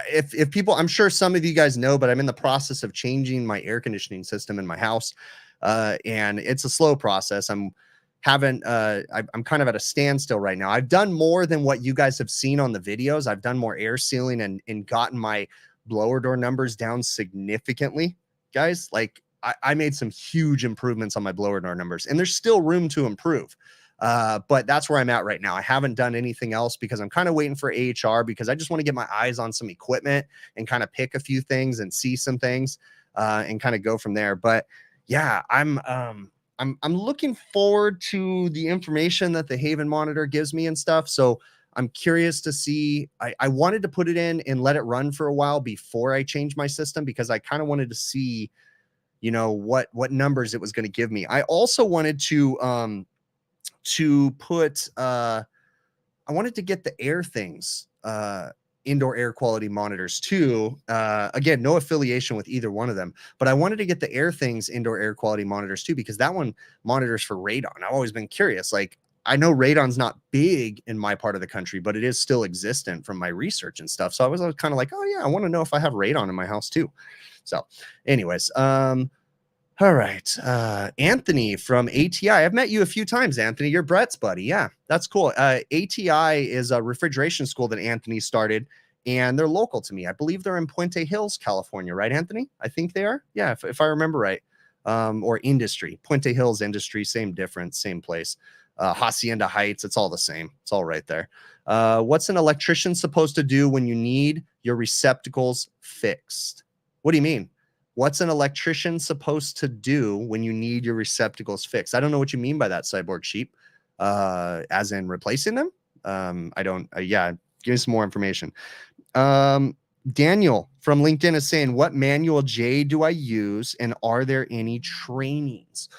S1: if people, I'm sure some of you guys know, but I'm in the process of changing my air conditioning system in my house. And it's a slow process. I'm kind of at a standstill right now. I've done more than what you guys have seen on the videos. I've done more air sealing and gotten my blower door numbers down significantly, guys. Like, I made some huge improvements on my blower door numbers, and there's still room to improve. But that's where I'm at right now. I haven't done anything else because I'm kind of waiting for AHR, because I just want to get my eyes on some equipment and kind of pick a few things and see some things and kind of go from there. But yeah, I'm looking forward to the information that the Haven monitor gives me and stuff. So I'm curious to see. I wanted to put it in and let it run for a while before I change my system, because I kind of wanted to see, you know, what numbers it was going to give me. I also wanted to put I wanted to get the air things, indoor air quality monitors too. Again, no affiliation with either one of them, but I wanted to get the air things indoor air quality monitors too, because that one monitors for radon. I've always been curious. Like, I know radon's not big in my part of the country, but it is still existent from my research and stuff. So I was kind of like, oh yeah, I want to know if I have radon in my house too. So anyways, all right. Anthony from ATI. I've met you a few times, Anthony. You're Brett's buddy. Yeah, that's cool. ATI is a refrigeration school that Anthony started, and they're local to me. I believe they're in Puente Hills, California, right, Anthony? I think they are. Yeah, if I remember right. Or Industry. Puente Hills Industry, same difference, same place. Hacienda Heights, it's all the same. It's all right there. What's an electrician supposed to do when you need your receptacles fixed? What do you mean? What's an electrician supposed to do when you need your receptacles fixed? I don't know what you mean by that, Cyborg Sheep. As in replacing them? I don't, yeah, give me some more information. Daniel from LinkedIn is saying, what manual J do I use, and are there any trainings?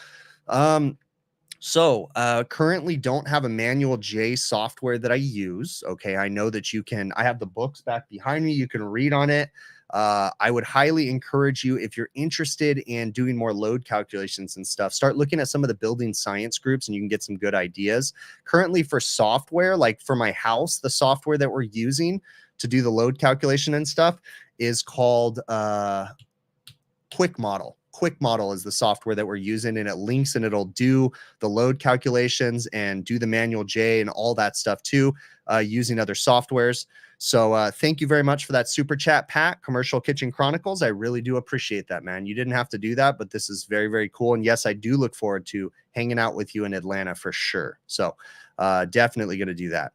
S1: So currently don't have a manual J software that I use. Okay, I know that you can, I have the books back behind me. You can read on it. I would highly encourage you, if you're interested in doing more load calculations and stuff, start looking at some of the building science groups, and you can get some good ideas. Currently for software, like for my house, the software that we're using to do the load calculation and stuff is called Quick Model. Quick Model is the software that we're using, and it links and it'll do the load calculations and do the manual J and all that stuff too, using other softwares. So thank you very much for that super chat, Pat. Commercial Kitchen Chronicles. I really do appreciate that, man. You didn't have to do that, but this is very, very cool. And yes, I do look forward to hanging out with you in Atlanta for sure. So definitely going to do that.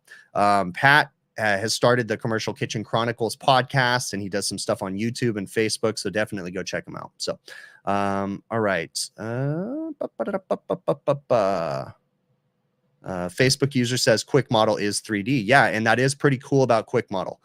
S1: Pat has started the Commercial Kitchen Chronicles podcast, and he does some stuff on YouTube and Facebook. So definitely go check him out. So, all right. Facebook user says Quick Model is 3D. Yeah, and that is pretty cool about Quick Model.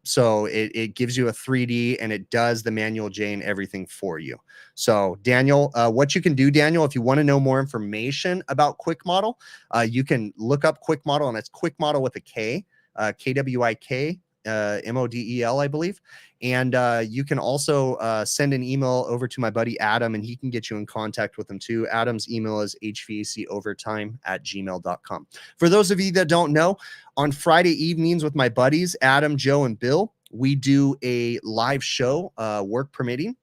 S1: So it gives you a 3D, and it does the manual J and everything for you. So Daniel, what you can do, Daniel, if you want to know more information about Quick Model, you can look up Quick Model, and it's Quick Model with a K, KWIK. MODEL, I believe. And you can also send an email over to my buddy Adam, and he can get you in contact with him too. Adam's email is hvacovertime@gmail.com. For those of you that don't know, on Friday evenings with my buddies, Adam, Joe, and Bill, we do a live show, work permitting,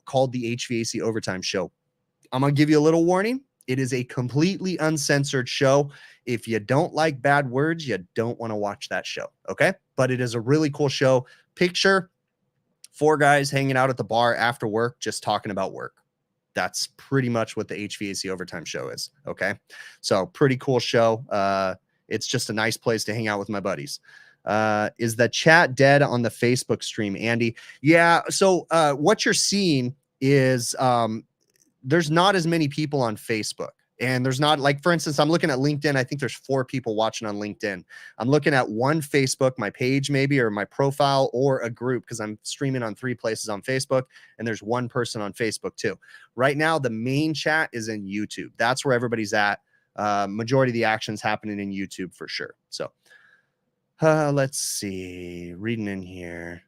S1: called the HVAC Overtime Show. I'm going to give you a little warning. It is a completely uncensored show. If you don't like bad words, you don't want to watch that show, okay? But it is a really cool show. Picture 4 guys hanging out at the bar after work, just talking about work. That's pretty much what the HVAC Overtime Show is, okay? So pretty cool show. It's just a nice place to hang out with my buddies. Is the chat dead on the Facebook stream, Andy? Yeah. So what you're seeing is there's not as many people on Facebook. And there's not, like, for instance, I'm looking at LinkedIn. I think there's 4 people watching on LinkedIn. I'm looking at one Facebook, my page maybe, or my profile, or a group, because I'm streaming on 3 places on Facebook, and there's 1 person on Facebook too. Right now, the main chat is in YouTube. That's where everybody's at. Majority of the action's happening in YouTube for sure. So let's see, reading in here.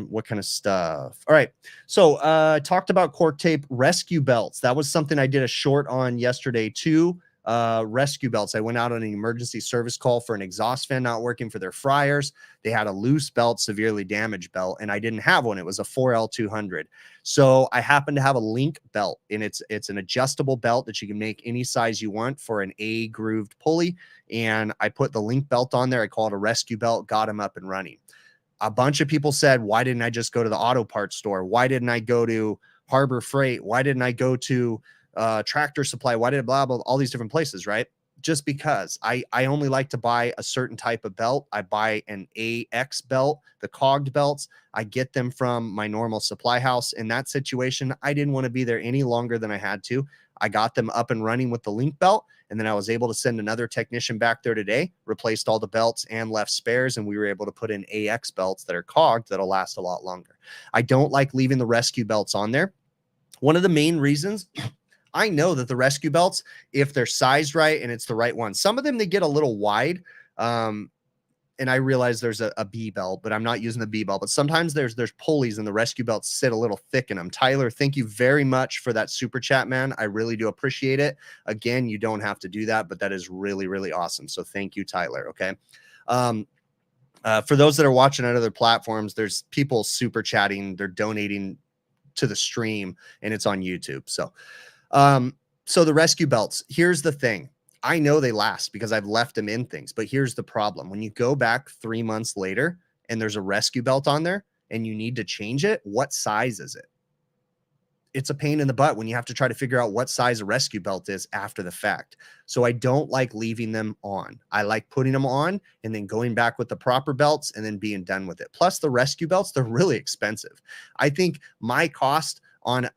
S1: What kind of stuff? All right. So I talked about cork tape rescue belts. That was something I did a short on yesterday too. Rescue belts. I went out on an emergency service call for an exhaust fan not working for their fryers. They had a loose belt, severely damaged belt, and I didn't have one. It was a 4L200. So I happen to have a link belt, and it's an adjustable belt that you can make any size you want for an A grooved pulley. And I put the link belt on there. I call it a rescue belt, got them up and running. A bunch of people said, why didn't I just go to the auto parts store? Why didn't I go to Harbor Freight? Why didn't I go to Tractor Supply? Why did blah, blah, all these different places, right? Just because I only like to buy a certain type of belt. I buy an AX belt, the cogged belts. I get them from my normal supply house. In that situation, I didn't want to be there any longer than I had to. I got them up and running with the link belt. And then I was able to send another technician back there today, replaced all the belts and left spares. And we were able to put in AX belts that are cogged that'll last a lot longer. I don't like leaving the rescue belts on there. One of the main reasons, I know that the rescue belts, if they're sized right and it's the right one, some of them, they get a little wide. And I realize there's a B belt, but I'm not using the B belt. But sometimes there's pulleys and the rescue belts sit a little thick in them. Tyler, thank you very much for that super chat, man. I really do appreciate it. Again, you don't have to do that, but that is really, really awesome. So thank you, Tyler. Okay. For those that are watching on other platforms, there's people super chatting. They're donating to the stream, and it's on YouTube. So, so the rescue belts, here's the thing. I know they last because I've left them in things, but here's the problem. When you go back 3 months later and there's a rescue belt on there and you need to change it, what size is it? It's a pain in the butt when you have to try to figure out what size a rescue belt is after the fact. So I don't like leaving them on. I like putting them on and then going back with the proper belts and then being done with it. Plus the rescue belts, they're really expensive. I think my cost on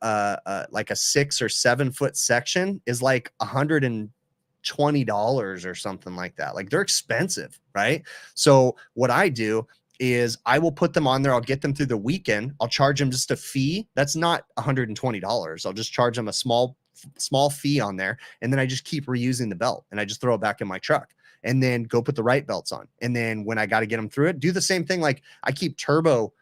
S1: like a 6 or 7 foot section is like $120 or something like that. Like, they're expensive, right? So what I do is I will put them on there. I'll get them through the weekend. I'll charge them just a fee. That's not $120. I'll just charge them a small fee on there. And then I just keep reusing the belt and I just throw it back in my truck and then go put the right belts on. And then when I got to get them through it, do the same thing. Like, I keep turbo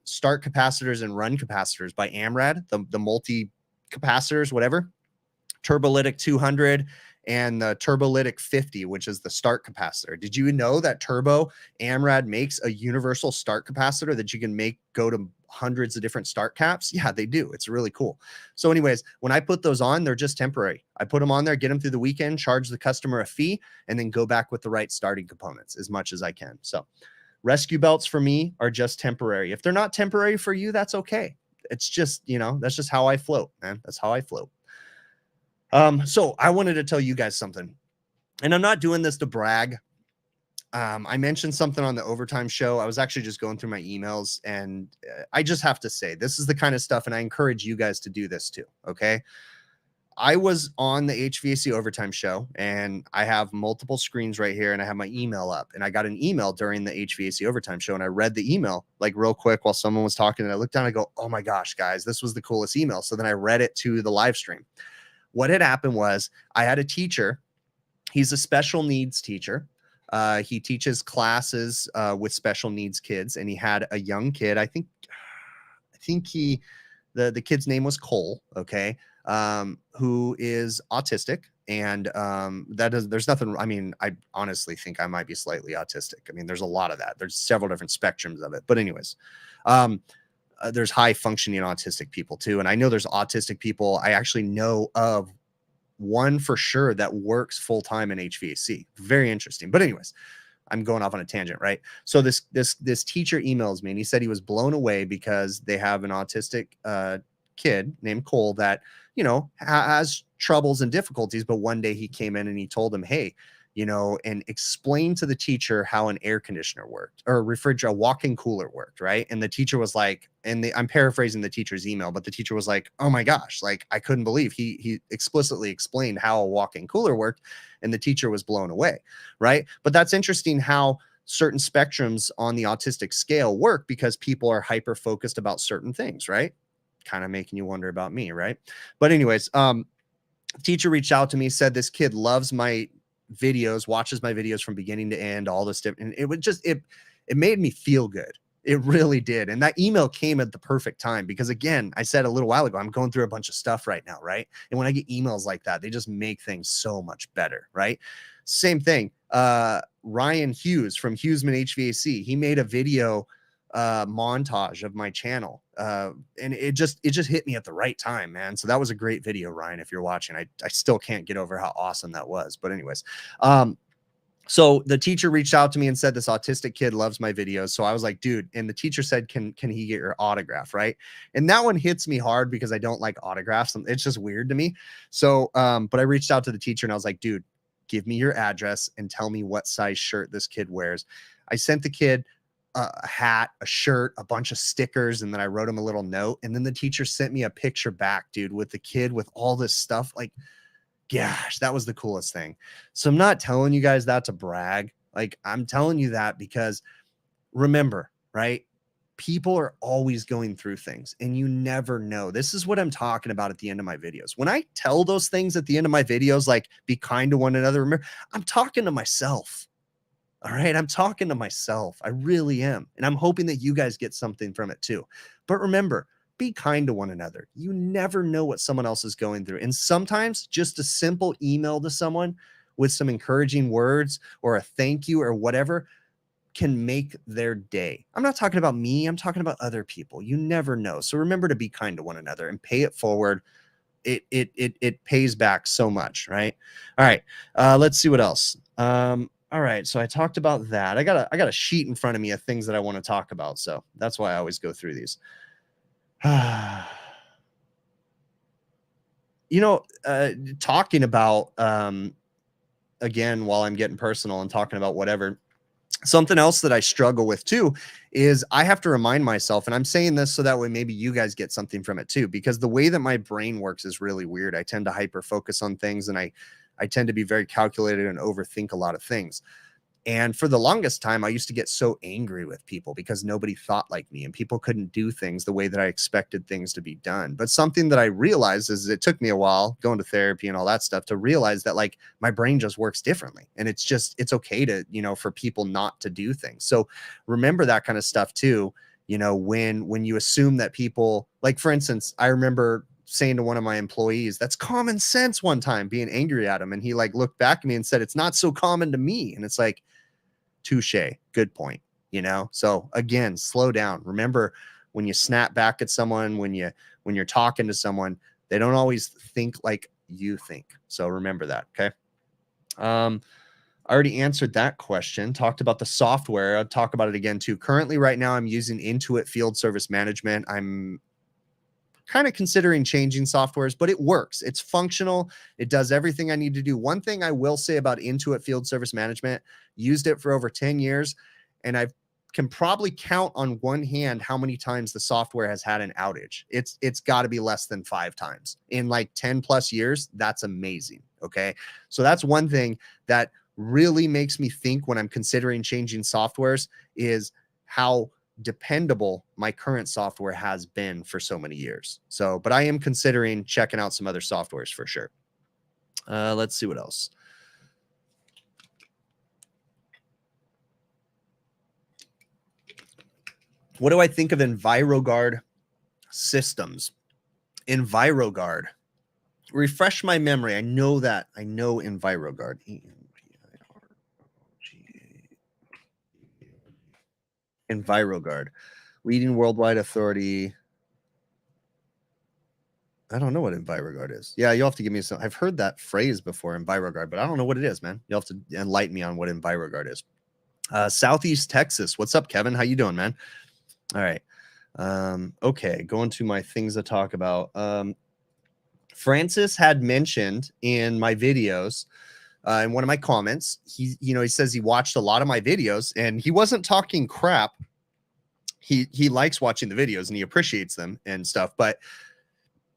S1: start capacitors and run capacitors by Amrad, the multi capacitors, whatever, Turbolytic 200 and the Turbolytic 50, which is the start capacitor. Did you know that Turbo Amrad makes a universal start capacitor that you can make go to hundreds of different start caps? Yeah, they do. It's really cool. So anyways, when I put those on, they're just temporary. I put them on there, get them through the weekend, charge the customer a fee, and then go back with the right starting components as much as I can. So rescue belts for me are just temporary. If they're not temporary for you, that's okay. It's just, you know, that's just how I float, man. That's how I float. So I wanted to tell you guys something, and I'm not doing this to brag. I mentioned something on the overtime show. I was actually just going through my emails, and I just have to say, this is the kind of stuff, and I encourage you guys to do this too. Okay. I was on the HVAC overtime show, and I have multiple screens right here, and I have my email up, and I got an email during the HVAC overtime show, and I read the email like real quick while someone was talking, and I looked down and I go, oh my gosh, guys, this was the coolest email. So then I read it to the live stream. What had happened was I had a teacher. He's a special needs teacher. He teaches classes with special needs kids, and he had a young kid. I think the kid's name was Cole. Okay. Who is autistic, and there's nothing. I mean, I honestly think I might be slightly autistic. I mean, there's a lot of that. There's several different spectrums of it, but anyways, there's high functioning autistic people too. And I know there's autistic people. I actually know of one for sure that works full time in HVAC. Very interesting. But anyways, I'm going off on a tangent, right? So this teacher emails me, and he said he was blown away because they have an autistic kid named Cole that, you know, has troubles and difficulties. But one day he came in and he told him, hey, you know, and explain to the teacher how an air conditioner worked or a walk-in cooler worked, right? And the teacher was like, I'm paraphrasing the teacher's email, but the teacher was like, oh my gosh, like I couldn't believe he explicitly explained how a walk-in cooler worked, and the teacher was blown away, right? But that's interesting how certain spectrums on the autistic scale work because people are hyper focused about certain things, right? Kind of making you wonder about me, right? But anyways, teacher reached out to me, said this kid loves my videos, watches my videos from beginning to end, all this stuff. And it would just, it made me feel good. It really did. And that email came at the perfect time because, again, I said a little while ago, I'm going through a bunch of stuff right now, right? And when I get emails like that, they just make things so much better, right? Same thing. Ryan Hughes from Hughesman HVAC, he made a video montage of my channel, and it just hit me at the right time, man. So that was a great video, Ryan. If you're watching, I still can't get over how awesome that was. But anyways, so the teacher reached out to me and said this autistic kid loves my videos. So I was like, dude, and the teacher said, can he get your autograph, right? And that one hits me hard because I don't like autographs. It's just weird to me. So but I reached out to the teacher and I was like, dude, give me your address and tell me what size shirt this kid wears. I sent the kid a hat, a shirt, a bunch of stickers, and then I wrote him a little note. And then the teacher sent me a picture back, dude, with the kid with all this stuff. Like, gosh, that was the coolest thing. So I'm not telling you guys that to brag. Like, I'm telling you that because remember, right? People are always going through things and you never know. This is what I'm talking about at the end of my videos. When I tell those things at the end of my videos, like be kind to one another, remember, I'm talking to myself. All right. I'm talking to myself. I really am. And I'm hoping that you guys get something from it too. But remember, be kind to one another. You never know what someone else is going through. And sometimes just a simple email to someone with some encouraging words or a thank you or whatever can make their day. I'm not talking about me. I'm talking about other people. You never know. So remember to be kind to one another and pay it forward. It pays back so much. Right. All right. Let's see what else. All right, so I talked about that. I got a sheet in front of me of things that I want to talk about, so that's why I always go through these. You know, talking about again, while I'm getting personal and talking about whatever, something else that I struggle with too is I have to remind myself, and I'm saying this so that way maybe you guys get something from it too, because the way that my brain works is really weird. I tend to hyper focus on things, and I tend to be very calculated and overthink a lot of things. And for the longest time, I used to get so angry with people because nobody thought like me and people couldn't do things the way that I expected things to be done. But something that I realized is it took me a while going to therapy and all that stuff to realize that like my brain just works differently. And it's okay to, you know, for people not to do things. So remember that kind of stuff too. You know, when you assume that people, like, for instance, I remember saying to one of my employees, that's common sense, one time, being angry at him. And he like looked back at me and said, it's not so common to me. And it's like, touche, good point. You know, so again, slow down. Remember, when you snap back at someone, when you're talking to someone, they don't always think like you think. So remember that. Okay. I already answered that question, talked about the software. I'll talk about it again too. Currently right now I'm using Intuit Field Service Management. I'm kind of considering changing softwares, but it works. It's functional. It does everything I need to do. One thing I will say about Intuit Field Service Management, used it for over 10 years, and I can probably count on one hand how many times the software has had an outage. It's got to be less than 5 times in like 10 plus years. That's amazing. Okay. So that's one thing that really makes me think when I'm considering changing softwares is how dependable my current software has been for so many years. So, but I am considering checking out some other softwares for sure. Let's see what else. What do I think of Inviroguard systems? Inviroguard. Refresh my memory. I know that. I know Inviroguard. Inviroguard, leading worldwide authority. I don't know what Inviroguard is. Yeah, you'll have to give me some. I've heard that phrase before, Inviroguard, but I don't know what it is, man. You'll have to enlighten me on what Inviroguard is. Southeast Texas. What's up, Kevin? How you doing, man? All right. Okay, going to my things to talk about. Francis had mentioned in my videos in one of my comments. He says he watched a lot of my videos, and he wasn't talking crap. He likes watching the videos and he appreciates them and stuff, but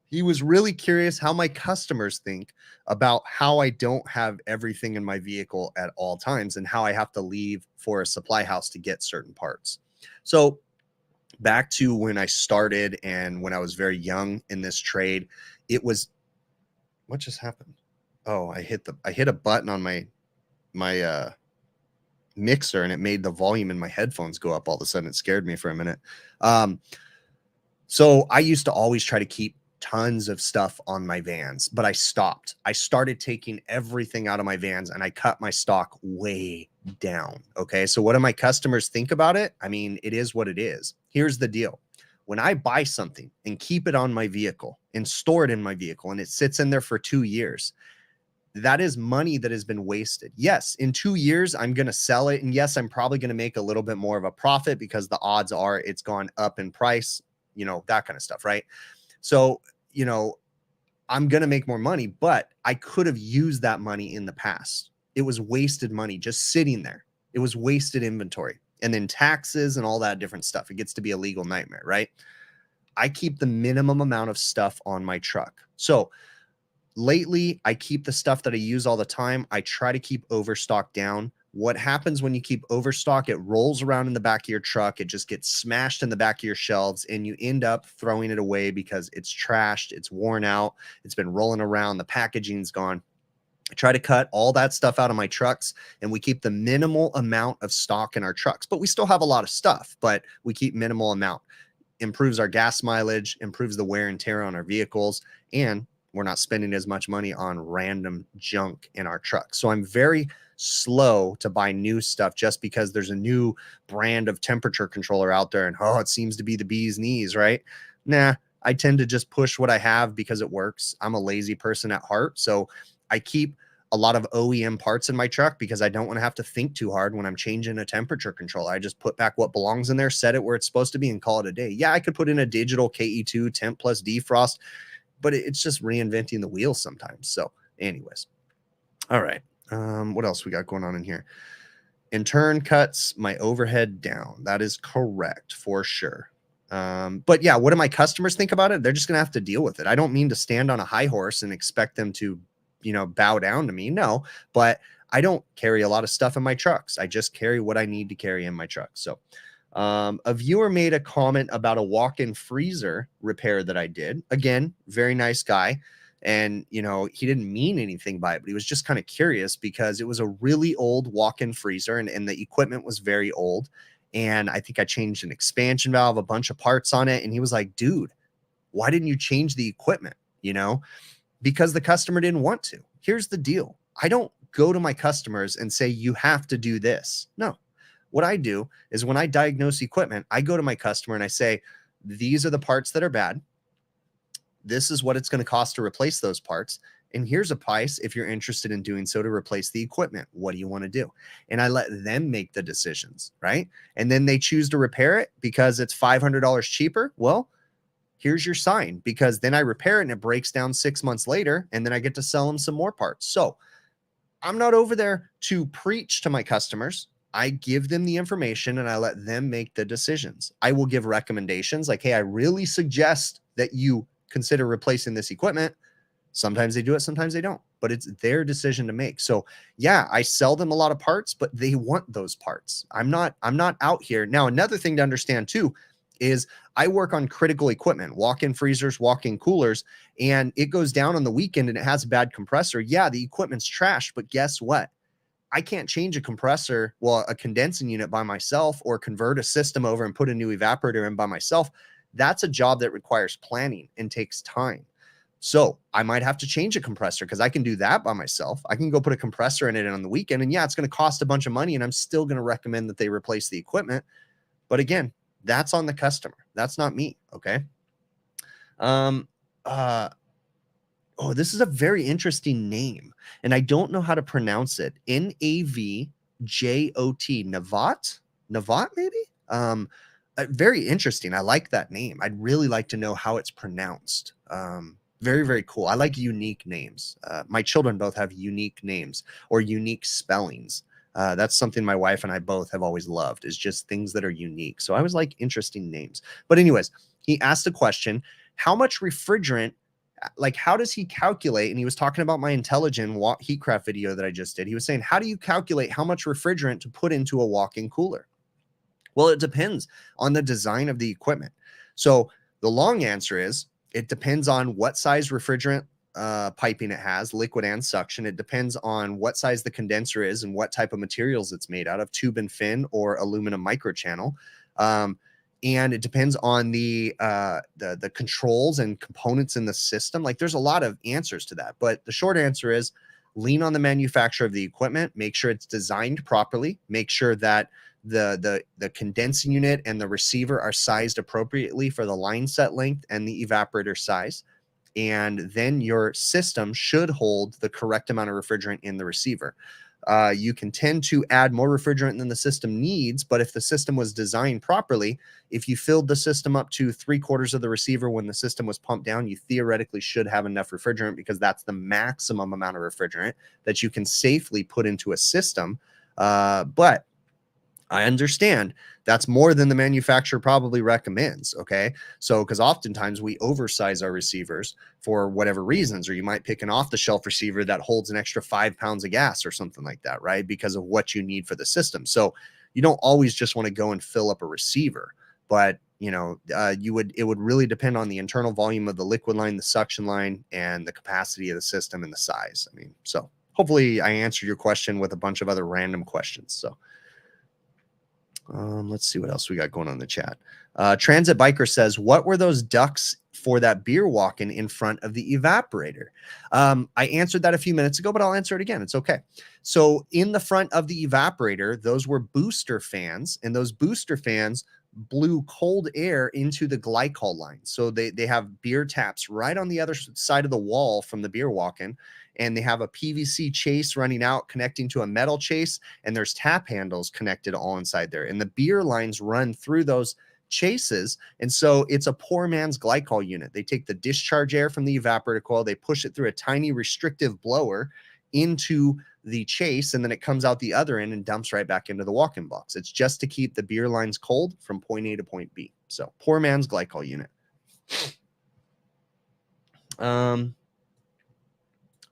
S1: he was really curious how my customers think about how I don't have everything in my vehicle at all times and how I have to leave for a supply house to get certain parts. So back to when I started and when I was very young in this trade, it was, what just happened? Oh, I hit a button on my mixer and it made the volume in my headphones go up all of a sudden. It scared me for a minute. So I used to always try to keep tons of stuff on my vans, but I stopped. I started taking everything out of my vans and I cut my stock way down. Okay. So what do my customers think about it? I mean, it is what it is. Here's the deal. When I buy something and keep it on my vehicle and store it in my vehicle and it sits in there for 2 years, that is money that has been wasted. Yes, in 2 years, I'm going to sell it. And yes, I'm probably going to make a little bit more of a profit because the odds are it's gone up in price, that kind of stuff, right? So, I'm going to make more money, but I could have used that money in the past. It was wasted money just sitting there. It was wasted inventory. And then taxes and all that different stuff. It gets to be a legal nightmare, right? I keep the minimum amount of stuff on my truck. So lately, I keep the stuff that I use all the time. I try to keep overstock down. What happens when you keep overstock? It rolls around in the back of your truck. It just gets smashed in the back of your shelves and you end up throwing it away because it's trashed. It's worn out. It's been rolling around. The packaging's gone. I try to cut all that stuff out of my trucks and we keep the minimal amount of stock in our trucks, but we still have a lot of stuff, but we keep minimal amount. Improves our gas mileage, improves the wear and tear on our vehicles, and we're not spending as much money on random junk in our truck. So I'm very slow to buy new stuff just because there's a new brand of temperature controller out there and it seems to be the bee's knees, right? Nah, I tend to just push what I have because it works. I'm a lazy person at heart. So I keep a lot of OEM parts in my truck because I don't want to have to think too hard when I'm changing a temperature controller. I just put back what belongs in there, set it where it's supposed to be, and call it a day. Yeah, I could put in a digital KE2 temp plus defrost, but it's just reinventing the wheel sometimes. So anyways, all right. What else we got going on in here? In turn cuts my overhead down. That is correct for sure. But yeah, what do my customers think about it? They're just going to have to deal with it. I don't mean to stand on a high horse and expect them to, bow down to me. No, but I don't carry a lot of stuff in my trucks. I just carry what I need to carry in my truck. So a viewer made a comment about a walk-in freezer repair that I did. Again, very nice guy. And, he didn't mean anything by it, but he was just kind of curious because it was a really old walk-in freezer and the equipment was very old. And I think I changed an expansion valve, a bunch of parts on it. And he was like, dude, why didn't you change the equipment? Because the customer didn't want to. Here's the deal. I don't go to my customers and say, you have to do this. No. What I do is when I diagnose equipment, I go to my customer and I say, these are the parts that are bad. This is what it's going to cost to replace those parts. And here's a price if you're interested in doing so to replace the equipment. What do you want to do? And I let them make the decisions, right? And then they choose to repair it because it's $500 cheaper. Well, here's your sign, because then I repair it and it breaks down 6 months later, and then I get to sell them some more parts. So I'm not over there to preach to my customers. I give them the information and I let them make the decisions. I will give recommendations like, hey, I really suggest that you consider replacing this equipment. Sometimes they do it, sometimes they don't, but it's their decision to make. So yeah, I sell them a lot of parts, but they want those parts. I'm not out here. Now, another thing to understand too is I work on critical equipment, walk-in freezers, walk-in coolers, and it goes down on the weekend and it has a bad compressor. Yeah, the equipment's trashed, but guess what? I can't change a compressor, a condensing unit by myself, or convert a system over and put a new evaporator in by myself. That's a job that requires planning and takes time. So I might have to change a compressor because I can do that by myself. I can go put a compressor in it on the weekend, and yeah, it's going to cost a bunch of money, and I'm still going to recommend that they replace the equipment. But again, that's on the customer. That's not me. Okay. This is a very interesting name, and I don't know how to pronounce it. Navjot, Navat, maybe. Very interesting. I like that name. I'd really like to know how it's pronounced. Very, very cool. I like unique names. My children both have unique names or unique spellings. That's something my wife and I both have always loved, is just things that are unique. So I always like interesting names. But anyways, he asked a question, how much refrigerant, like how does he calculate? And he was talking about my intelligent heatcraft video that I just did. He was saying, how do you calculate how much refrigerant to put into a walk-in cooler? Well, it depends on the design of the equipment. So the long answer is, it depends on what size refrigerant piping it has, liquid and suction. It depends on what size the condenser is and what type of materials it's made out of, tube and fin or aluminum microchannel. And it depends on the controls and components in the system. Like there's a lot of answers to that, but the short answer is lean on the manufacturer of the equipment, make sure it's designed properly, make sure that the condensing unit and the receiver are sized appropriately for the line set length and the evaporator size. And then your system should hold the correct amount of refrigerant in the receiver. You can tend to add more refrigerant than the system needs, but if the system was designed properly, if you filled the system up to 3/4 of the receiver when the system was pumped down, you theoretically should have enough refrigerant, because that's the maximum amount of refrigerant that you can safely put into a system. But I understand that's more than the manufacturer probably recommends. Okay. So, because oftentimes we oversize our receivers for whatever reasons, or you might pick an off the shelf receiver that holds an extra 5 pounds of gas or something like that, right? Because of what you need for the system. So you don't always just want to go and fill up a receiver, but it would really depend on the internal volume of the liquid line, the suction line, and the capacity of the system and the size. I mean, so hopefully I answered your question with a bunch of other random questions. So let's see what else we got going on in the chat. Transit Biker says, what were those ducts for that beer walk-in in front of the evaporator? I answered that a few minutes ago, but I'll answer it again. It's okay. So in the front of the evaporator, those were booster fans, and those booster fans blew cold air into the glycol line. So they have beer taps right on the other side of the wall from the beer walk-in, and they have a PVC chase running out connecting to a metal chase, and there's tap handles connected all inside there, and the beer lines run through those chases. And so it's a poor man's glycol unit. They take the discharge air from the evaporator coil, they push it through a tiny restrictive blower into the chase, and then it comes out the other end and dumps right back into the walk-in box. It's just to keep the beer lines cold from point A to point B. So poor man's glycol unit.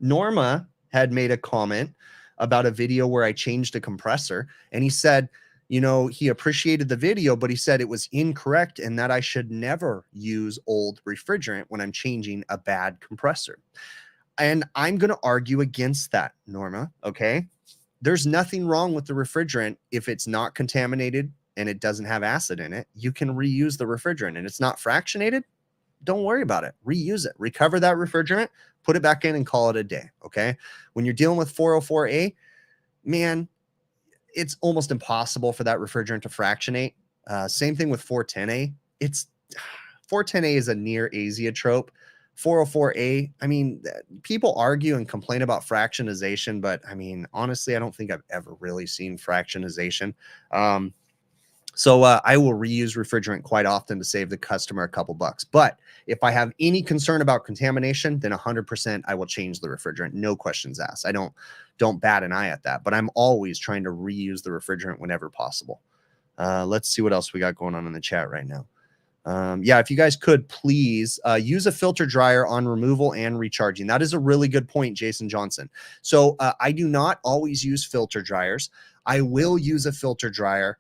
S1: Norma had made a comment about a video where I changed a compressor, and he said, he appreciated the video, but he said it was incorrect and that I should never use old refrigerant when I'm changing a bad compressor. And I'm going to argue against that, Norma. Okay. There's nothing wrong with the refrigerant if it's not contaminated and it doesn't have acid in it. You can reuse the refrigerant, and it's not fractionated. Don't worry about it. Reuse it. Recover that refrigerant, put it back in, and call it a day. Okay. When you're dealing with 404A, man, it's almost impossible for that refrigerant to fractionate. Same thing with 410A. 410A is a near azeotrope. 404A, I mean, people argue and complain about fractionization, but I mean, honestly, I don't think I've ever really seen fractionization. So I will reuse refrigerant quite often to save the customer a couple bucks. But if I have any concern about contamination, then 100% I will change the refrigerant. No questions asked. I don't bat an eye at that, but I'm always trying to reuse the refrigerant whenever possible. Let's see what else we got going on in the chat right now. Yeah, if you guys could please use a filter dryer on removal and recharging. That is a really good point, Jason Johnson. So I do not always use filter dryers. I will use a filter dryer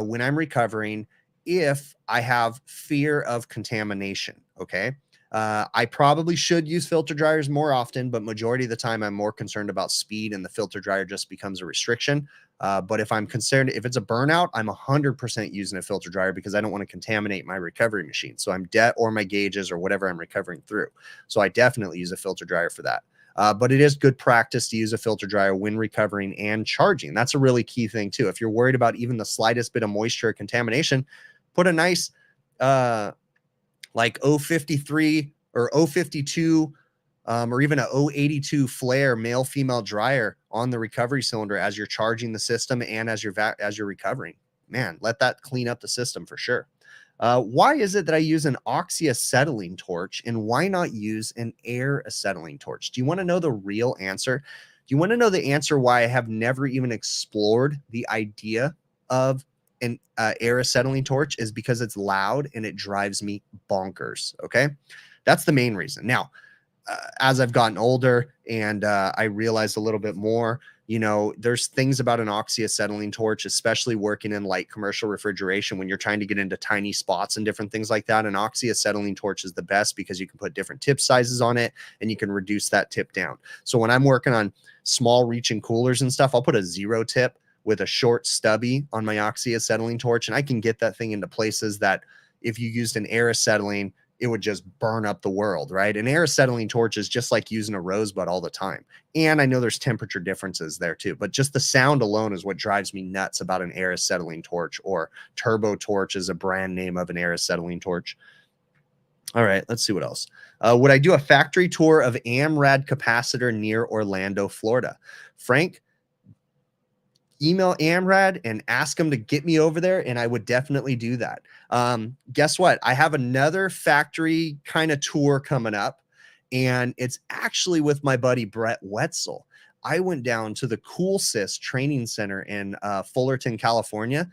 S1: when I'm recovering if I have fear of contamination. Okay. I probably should use filter dryers more often, but majority of the time I'm more concerned about speed, and the filter dryer just becomes a restriction. But if I'm concerned, if it's a burnout, I'm 100% using a filter dryer because I don't want to contaminate my recovery machine. So I'm or my gauges or whatever I'm recovering through. So I definitely use a filter dryer for that. But it is good practice to use a filter dryer when recovering and charging. That's a really key thing too. If you're worried about even the slightest bit of moisture or contamination, put a nice like 053 or 052 or even a 082 flare male female dryer on the recovery cylinder as you're charging the system and as you're recovering. Man, let that clean up the system for sure. Why is it that I use an oxyacetylene torch, and why not use an air acetylene torch? Do you want to know the real answer? Do you want to know the answer why I have never even explored the idea of an air acetylene torch? Is because it's loud and it drives me bonkers. Okay, that's the main reason. Now, as I've gotten older and I realized a little bit more, you know, there's things about an oxyacetylene torch, especially working in light commercial refrigeration when you're trying to get into tiny spots and different things like that. An oxyacetylene torch is the best because you can put different tip sizes on it and you can reduce that tip down. So when I'm working on small reaching coolers and stuff, I'll put a 0 tip with a short stubby on my oxyacetylene torch, and I can get that thing into places that if you used an air acetylene, it would just burn up the world, right? An air acetylene torch is just like using a rosebud all the time. And I know there's temperature differences there too, but just the sound alone is what drives me nuts about an air acetylene torch, or Turbo Torch is a brand name of an air acetylene torch. All right, let's see what else. Would I do a factory tour of Amrad capacitor near Orlando, Florida? Frank, email Amrad and ask him to get me over there, and I would definitely do that. Guess what? I have another factory kind of tour coming up, and it's actually with my buddy Brett Wetzel. I went down to the CoolSys training center in Fullerton, California.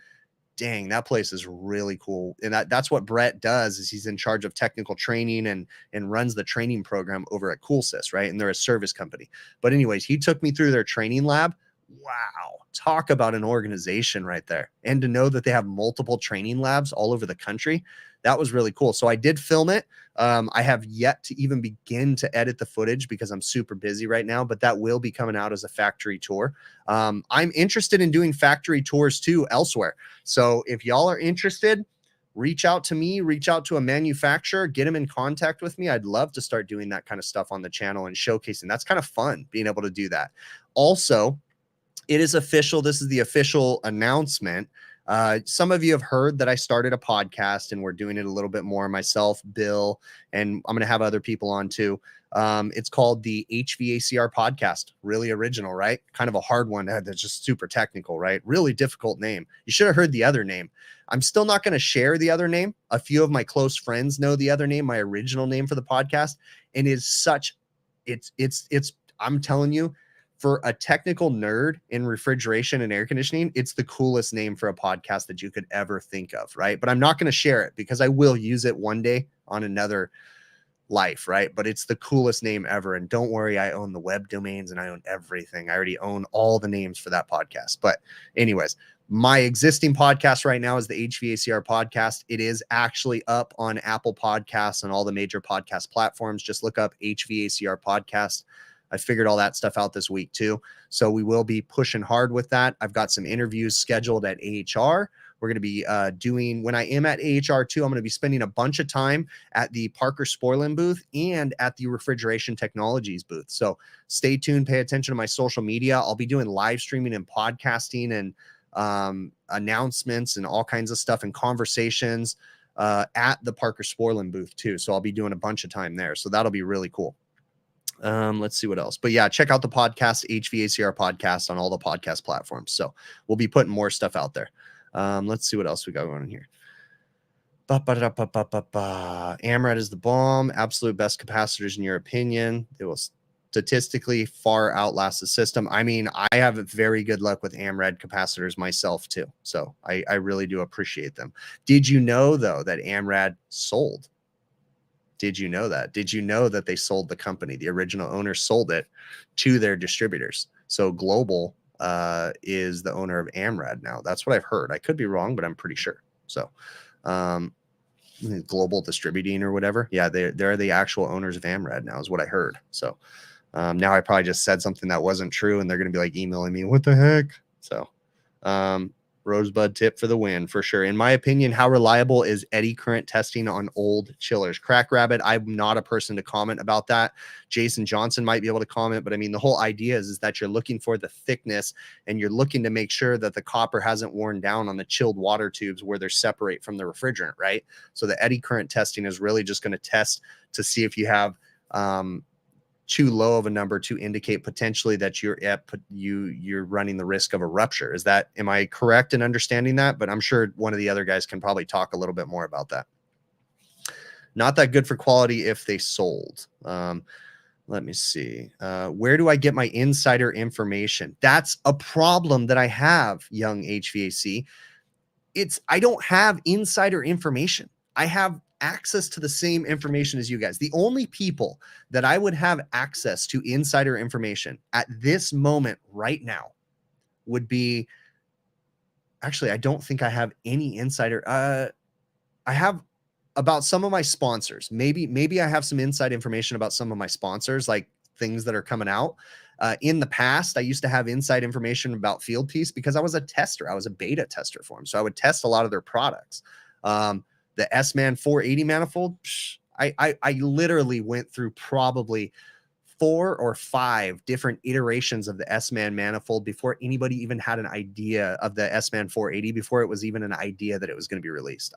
S1: Dang, that place is really cool. And that's what Brett does, is he's in charge of technical training and runs the training program over at CoolSys, right? And they're a service company. But anyways, he took me through their training lab. Wow, talk about an organization right there. And to know that they have multiple training labs all over the country, that was really cool. So I did film it. I have yet to even begin to edit the footage because I'm super busy right now, but that will be coming out as a factory tour. I'm interested in doing factory tours too elsewhere. So if y'all are interested, reach out to me, reach out to a manufacturer, get them in contact with me. I'd love to start doing that kind of stuff on the channel and showcasing. That's kind of fun being able to do that. Also, it is official. This is the official announcement. Some of you have heard that I started a podcast, and we're doing it a little bit more myself, Bill, and I'm going to have other people on too. It's called the HVACR podcast. Really original, right? Kind of a hard one. That's just super technical, right? Really difficult name. You should have heard the other name. I'm still not going to share the other name. A few of my close friends know the other name, my original name for the podcast, and I'm telling you, for a technical nerd in refrigeration and air conditioning, it's the coolest name for a podcast that you could ever think of, right? But I'm not going to share it because I will use it one day on another life, right? But it's the coolest name ever. And don't worry, I own the web domains and I own everything. I already own all the names for that podcast. But anyways, my existing podcast right now is the HVACR podcast. It is actually up on Apple Podcasts and all the major podcast platforms. Just look up HVACR podcast. I figured all that stuff out this week too. So we will be pushing hard with that. I've got some interviews scheduled at AHR. We're going to be when I am at AHR too, I'm going to be spending a bunch of time at the Parker Sporlin booth and at the Refrigeration Technologies booth. So stay tuned, pay attention to my social media. I'll be doing live streaming and podcasting and announcements and all kinds of stuff and conversations at the Parker Sporlin booth too. So I'll be doing a bunch of time there. So that'll be really cool. Let's see what else. But yeah, check out the podcast, HVACR podcast, on all the podcast platforms. So we'll be putting more stuff out there. Let's see what else we got going on here. Amrad is the bomb. Absolute best capacitors in your opinion. They will statistically far outlast the system. I mean, I have very good luck with Amrad capacitors myself too. So I really do appreciate them. Did you know though that Amrad sold? Did you know that? Did you know that they sold the company? The original owner sold it to their distributors. So Global is the owner of Amrad now. That's what I've heard. I could be wrong, but I'm pretty sure. So Global Distributing or whatever. Yeah, they're the actual owners of Amrad now is what I heard. So now I probably just said something that wasn't true, and they're going to be like emailing me, what the heck? So Rosebud tip for the win, for sure. In my opinion, how reliable is eddy current testing on old chillers? Crack Rabbit, I'm not a person to comment about that. Jason Johnson might be able to comment, but I mean, the whole idea is that you're looking for the thickness and you're looking to make sure that the copper hasn't worn down on the chilled water tubes where they're separate from the refrigerant, right? So the eddy current testing is really just going to test to see if you have too low of a number to indicate potentially that you're running the risk of a rupture. Am I correct in understanding that? But I'm sure one of the other guys can probably talk a little bit more about that. Not that good for quality if they sold. Let me see. Where do I get my insider information? That's a problem that I have, young HVAC. I don't have insider information. I have access to the same information as you guys. The only people that I would have access to insider information at this moment right now would be, actually, I don't think I have any insider. I have about some of my sponsors. Maybe I have some inside information about some of my sponsors, like things that are coming out. In the past, I used to have inside information about Fieldpiece because I was a tester. I was a beta tester for them. So I would test a lot of their products. The S-Man 480 manifold, I literally went through probably 4 or 5 different iterations of the S-Man manifold before anybody even had an idea of the S-Man 480, before it was even an idea that it was going to be released.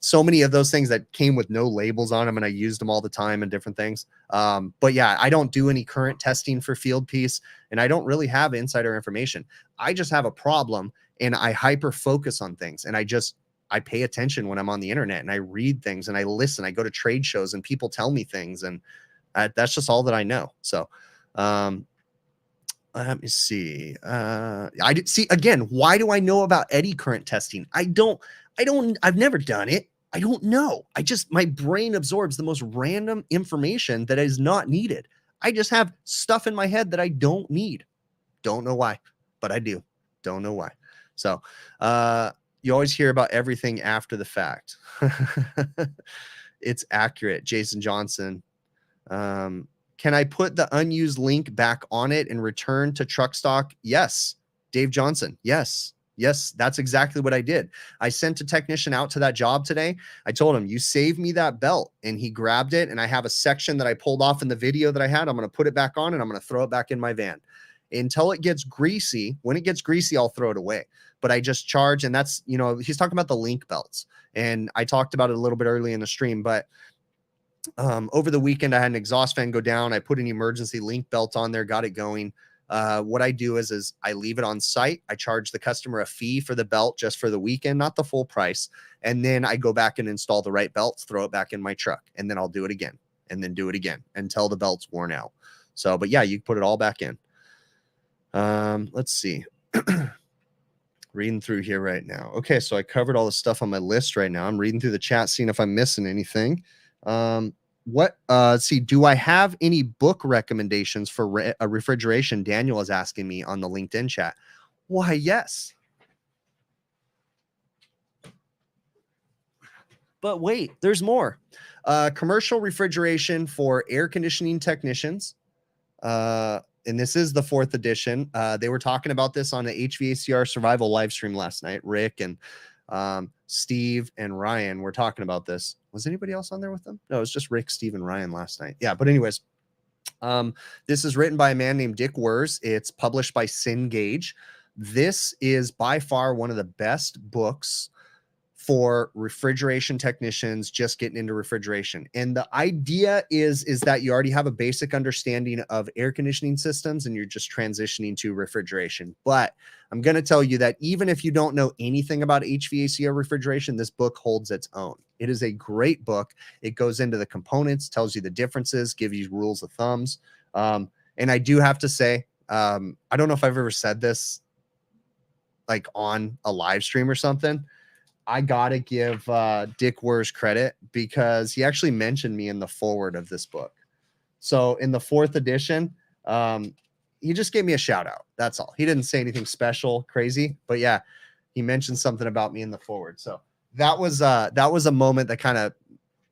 S1: So many of those things that came with no labels on them, and I used them all the time and different things. But yeah, I don't do any current testing for Fieldpiece, and I don't really have insider information. I just have a problem, and I hyper focus on things, and I pay attention when I'm on the internet, and I read things, and I listen. I go to trade shows, and people tell me things, and that's just all that I know. So let me see. I did see again. Why do I know about eddy current testing? I've never done it. I don't know. My brain absorbs the most random information that is not needed. I just have stuff in my head that I don't need. Don't know why, but I do. Don't know why. So, you always hear about everything after the fact. It's accurate. Jason Johnson. Can I put the unused link back on it and return to truck stock? Yes. Dave Johnson. Yes. Yes, that's exactly what I did. I sent a technician out to that job today. I told him, you save me that belt. And he grabbed it. And I have a section that I pulled off in the video that I had. I'm going to put it back on and I'm going to throw it back in my van until it gets greasy. When it gets greasy, I'll throw it away. But I just charge. And that's, he's talking about the link belts. And I talked about it a little bit early in the stream. But over the weekend, I had an exhaust fan go down. I put an emergency link belt on there, got it going. What I do is I leave it on site. I charge the customer a fee for the belt just for the weekend, not the full price. And then I go back and install the right belts, throw it back in my truck, and then I'll do it again and then do it again until the belt's worn out. So, but yeah, you put it all back in. Let's see. Reading through here right now. Okay. So I covered all the stuff on my list right now. I'm reading through the chat, seeing if I'm missing anything. Let's see, do I have any book recommendations for refrigeration? Daniel is asking me on the LinkedIn chat. Why, yes. But wait, there's more. Commercial refrigeration for air conditioning technicians. And this is the 4th edition. They were talking about this on the HVACR Survival live stream last night. Rick and Steve and Ryan were talking about this. Was anybody else on there with them? No, it was just Rick, Steve, and Ryan last night. Yeah, but anyways, this is written by a man named Dick Wurz. It's published by Cengage. This is by far one of the best books for refrigeration technicians just getting into refrigeration. And the idea is that you already have a basic understanding of air conditioning systems and you're just transitioning to refrigeration. But I'm going to tell you that even if you don't know anything about HVAC or refrigeration, this book holds its own. It is a great book. It goes into the components, tells you the differences, gives you rules of thumbs. And I do have to say, I don't know if I've ever said this like on a live stream or something. I got to give Dick Wurz credit because he actually mentioned me in the forward of this book. So in the 4th edition, he just gave me a shout out. That's all. He didn't say anything special, crazy, but yeah, he mentioned something about me in the forward. So that was a moment that kind of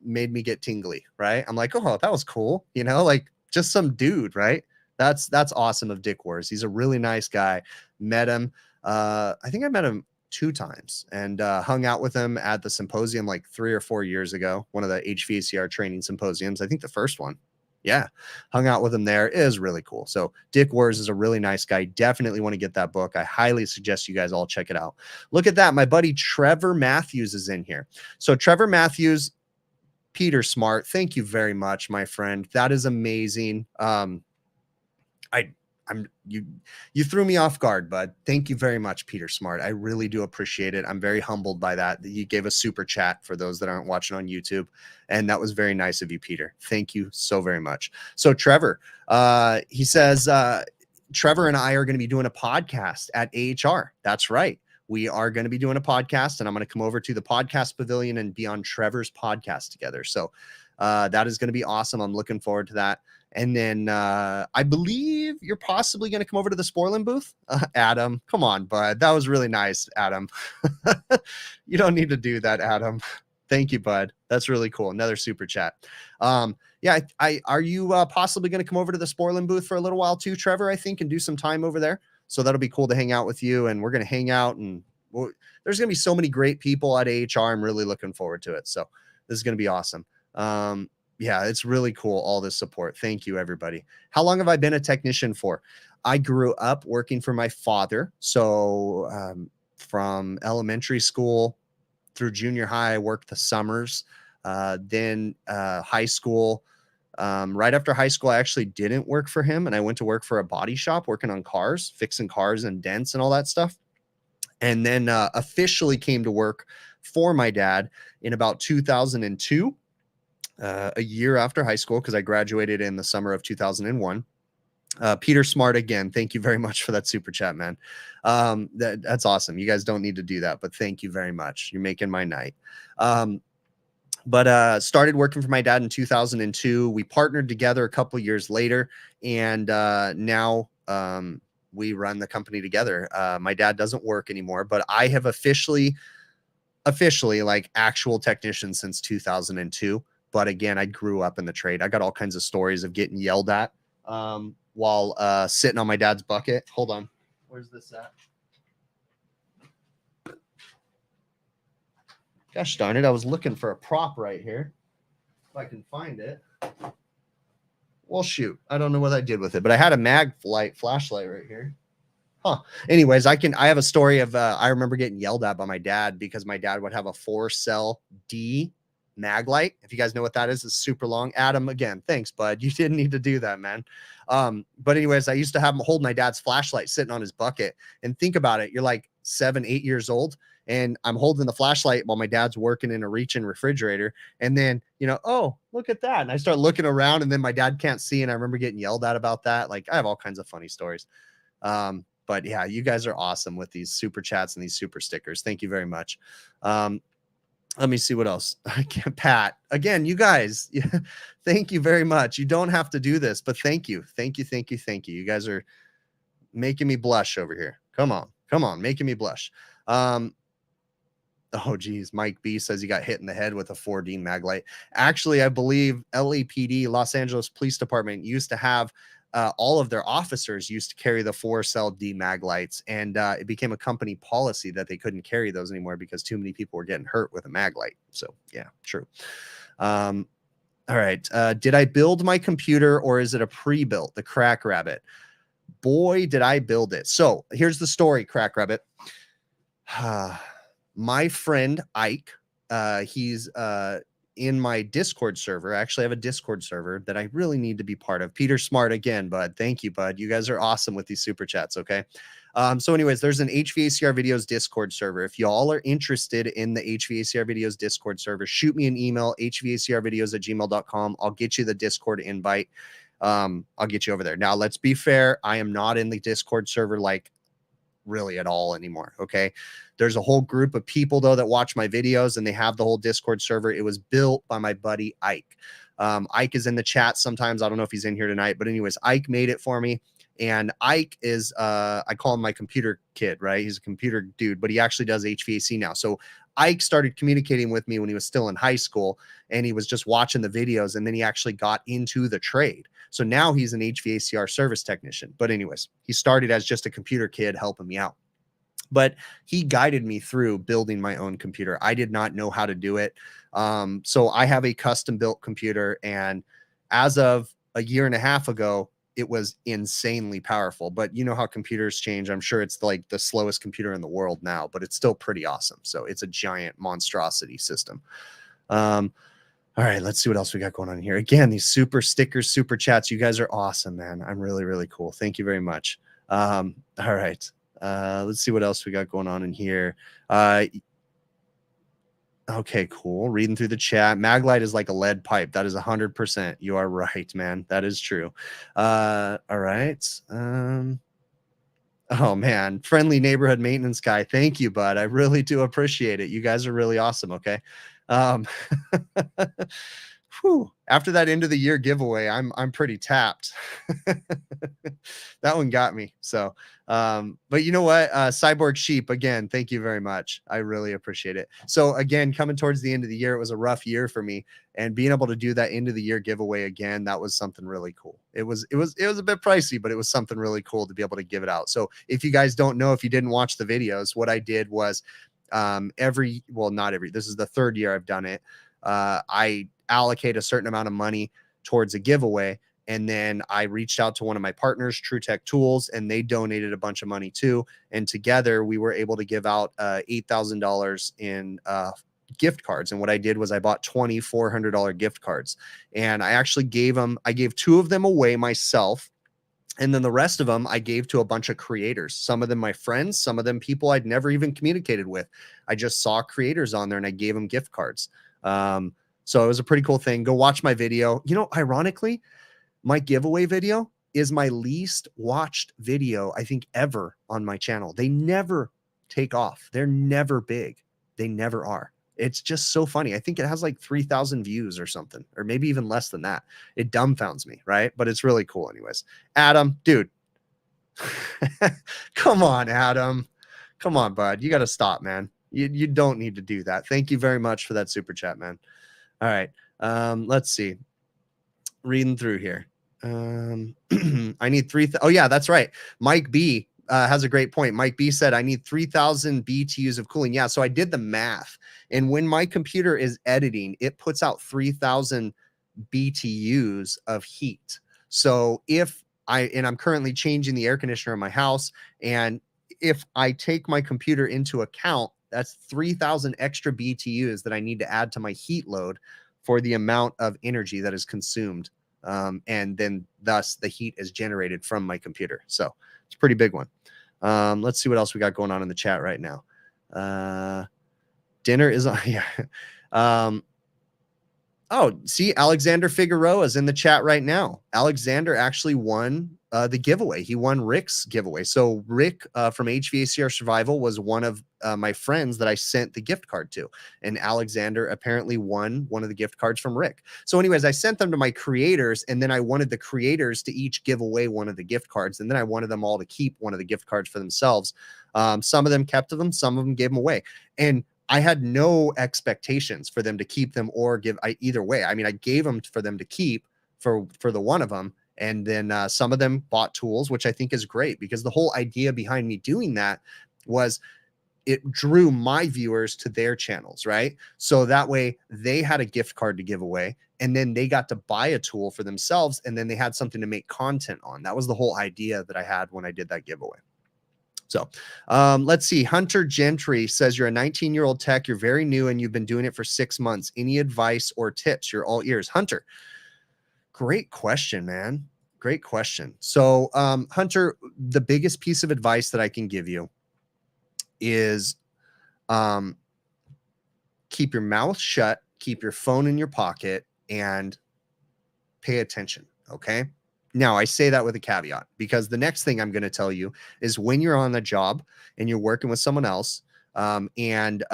S1: made me get tingly, right? I'm like, oh, that was cool. Like just some dude, right? That's awesome of Dick Wurz. He's a really nice guy. Met him. I think I met him 2 times and hung out with him at the symposium like 3 or 4 years ago. One of the HVACR training symposiums. I think the first one. Yeah. Hung out with him there. It is really cool. So Dick Wurz is a really nice guy. Definitely want to get that book. I highly suggest you guys all check it out. Look at that. My buddy Trevor Matthews is in here. So Trevor Matthews, Peter Smart, thank you very much, my friend. That is amazing. You threw me off guard, bud. Thank you very much, Peter Smart. I really do appreciate it. I'm very humbled by that. You gave a super chat for those that aren't watching on YouTube, and that was very nice of you, Peter. Thank you so very much. So Trevor, he says, Trevor and I are going to be doing a podcast at AHR. That's right. We are going to be doing a podcast, and I'm going to come over to the podcast pavilion and be on Trevor's podcast together. So that is going to be awesome. I'm looking forward to that. And then I believe you're possibly going to come over to the Sporlin booth. Adam, come on, bud. That was really nice, Adam. You don't need to do that, Adam. Thank you, bud. That's really cool. Another super chat. Yeah, are you possibly going to come over to the Sporlin booth for a little while too, Trevor, I think, and do some time over there? So that'll be cool to hang out with you. And we're going to hang out, and there's going to be so many great people at AHR. I'm really looking forward to it. So this is going to be awesome. Yeah, it's really cool, all this support. Thank you, everybody. How long have I been a technician for? I grew up working for my father. So from elementary school through junior high, I worked the summers. Then high school. Right after high school, I actually didn't work for him, and I went to work for a body shop working on cars, fixing cars and dents and all that stuff. And then officially came to work for my dad in about 2002. A year after high school, because I graduated in the summer of 2001. Peter Smart, again, thank you very much for that super chat, man. That's awesome. You guys don't need to do that, but thank you very much. You're making my night. But started working for my dad in 2002. We partnered together a couple years later, and now we run the company together. My dad doesn't work anymore, but I have officially like actual technician since 2002. But again, I grew up in the trade. I got all kinds of stories of getting yelled at while sitting on my dad's bucket. Hold on. Where's this at? Gosh darn it. I was looking for a prop right here. If I can find it. Well, shoot. I don't know what I did with it, but I had a Maglite flashlight right here. Huh. Anyways, I have a story of, I remember getting yelled at by my dad because my dad would have a 4-cell D Maglite. If you guys know what that is, it's super long. Adam, again, thanks, bud. You didn't need to do that, man. But anyways, I used to have him hold my dad's flashlight sitting on his bucket. And think about it. You're like 7, 8 years old, and I'm holding the flashlight while my dad's working in a reach-in refrigerator. And then, oh, look at that. And I start looking around, and then my dad can't see. And I remember getting yelled at about that. Like, I have all kinds of funny stories. But yeah, you guys are awesome with these super chats and these super stickers. Thank you very much. Let me see what else. I can't. Pat, again, you guys, thank you very much. You don't have to do this, but thank you. Thank you. Thank you. Thank you. You guys are making me blush over here. Come on, making me blush. Oh, geez. Mike B says he got hit in the head with a 4D Maglite. Actually, I believe LAPD, Los Angeles Police Department, used to have all of their officers used to carry the 4-cell D Maglites, and it became a company policy that they couldn't carry those anymore because too many people were getting hurt with a Maglite. So yeah, true. All right. Did I build my computer, or is it a pre-built? The Crack Rabbit. Boy, did I build it. So here's the story, Crack Rabbit. My friend Ike, he's in my Discord server. I actually have a Discord server that I really need to be part of. Peter Smart, again, bud. Thank you, bud. You guys are awesome with these super chats. Okay. So anyways, there's an HVACR videos Discord server. If y'all are interested in the HVACR videos Discord server, shoot me an email, hvacrvideos@gmail.com. I'll get you the Discord invite. I'll get you over there. Now, let's be fair. I am not in the Discord server like really at all anymore. Okay. There's a whole group of people though that watch my videos, and they have the whole Discord server. It was built by my buddy Ike. Ike is in the chat sometimes. I don't know if he's in here tonight, but anyways, Ike made it for me. And Ike is, I call him my computer kid, right? He's a computer dude, but he actually does HVAC now. So Ike started communicating with me when he was still in high school, and he was just watching the videos, and then he actually got into the trade. So now he's an HVACR service technician. But anyways, he started as just a computer kid helping me out. But he guided me through building my own computer. I did not know how to do it. So I have a custom built computer, and as of a year and a half ago, it was insanely powerful. But you know how computers change. I'm sure it's like the slowest computer in the world now, but it's still pretty awesome. So it's a giant monstrosity system. All right, let's see what else we got going on here. Again, these super stickers, super chats. You guys are awesome, man. I'm really, really cool. Thank you very much. All right. Let's see what else we got going on in here. Okay, cool. Reading through the chat. Maglite is like a lead pipe. That is 100%. You are right, man. That is true. All right. Oh man, friendly neighborhood maintenance guy. Thank you, bud. I really do appreciate it. You guys are really awesome. Okay. Um, whew, after that end of the year giveaway, I'm pretty tapped. That one got me. So, but you know what? Cyborg Sheep, again, thank you very much. I really appreciate it. So again, coming towards the end of the year, it was a rough year for me, and being able to do that end of the year giveaway again, that was something really cool. It was a bit pricey, but it was something really cool to be able to give it out. So if you guys don't know, if you didn't watch the videos, what I did was not every, this is the third year I've done it. I allocate a certain amount of money towards a giveaway. And then I reached out to one of my partners, True Tech Tools, and they donated a bunch of money too. And together we were able to give out $8,000 in gift cards. And what I did was I bought 20 $400 gift cards. And I actually gave 2 of them away myself. And then the rest of them I gave to a bunch of creators, some of them my friends, some of them people I'd never even communicated with. I just saw creators on there and I gave them gift cards. So it was a pretty cool thing. Go watch my video. You know, ironically, my giveaway video is my least watched video, I think, ever on my channel. They never take off. They're never big. They never are. It's just so funny. I think it has like 3,000 views or something, or maybe even less than that. It dumbfounds me, right? But it's really cool anyways. Adam, dude. Come on, Adam. Come on, bud. You got to stop, man. You don't need to do that. Thank you very much for that super chat, man. All right. Let's see. Reading through here. I need 3. Oh yeah, that's right. Mike B has a great point. Mike B said, I need 3,000 BTUs of cooling. Yeah. So I did the math, and when my computer is editing, it puts out 3,000 BTUs of heat. So I'm currently changing the air conditioner in my house, and if I take my computer into account, that's 3,000 extra BTUs that I need to add to my heat load for the amount of energy that is consumed. And then thus the heat is generated from my computer. So it's a pretty big one. Let's see what else we got going on in the chat right now. Dinner is on. Yeah. Oh, see, Alexander Figueroa is in the chat right now. Alexander actually won the giveaway. He won Rick's giveaway. So Rick from HVACR Survival was one of my friends that I sent the gift card to. And Alexander apparently won one of the gift cards from Rick. So anyways, I sent them to my creators, and then I wanted the creators to each give away one of the gift cards. And then I wanted them all to keep one of the gift cards for themselves. Some of them kept them, some of them gave them away. And I had no expectations for them to keep them or give. Either way. I mean, I gave them for them to keep for the one of them. And then some of them bought tools, which I think is great, because the whole idea behind me doing that was it drew my viewers to their channels, right? So that way they had a gift card to give away, and then they got to buy a tool for themselves, and then they had something to make content on. That was the whole idea that I had when I did that giveaway. So let's see. Hunter Gentry says, you're a 19-year-old tech. You're very new and you've been doing it for 6 months. Any advice or tips? You're all ears. Hunter, great question, man. Great question. So Hunter, the biggest piece of advice that I can give you is keep your mouth shut, keep your phone in your pocket, and pay attention. Okay. Now, I say that with a caveat, because the next thing I'm going to tell you is when you're on the job and you're working with someone else, and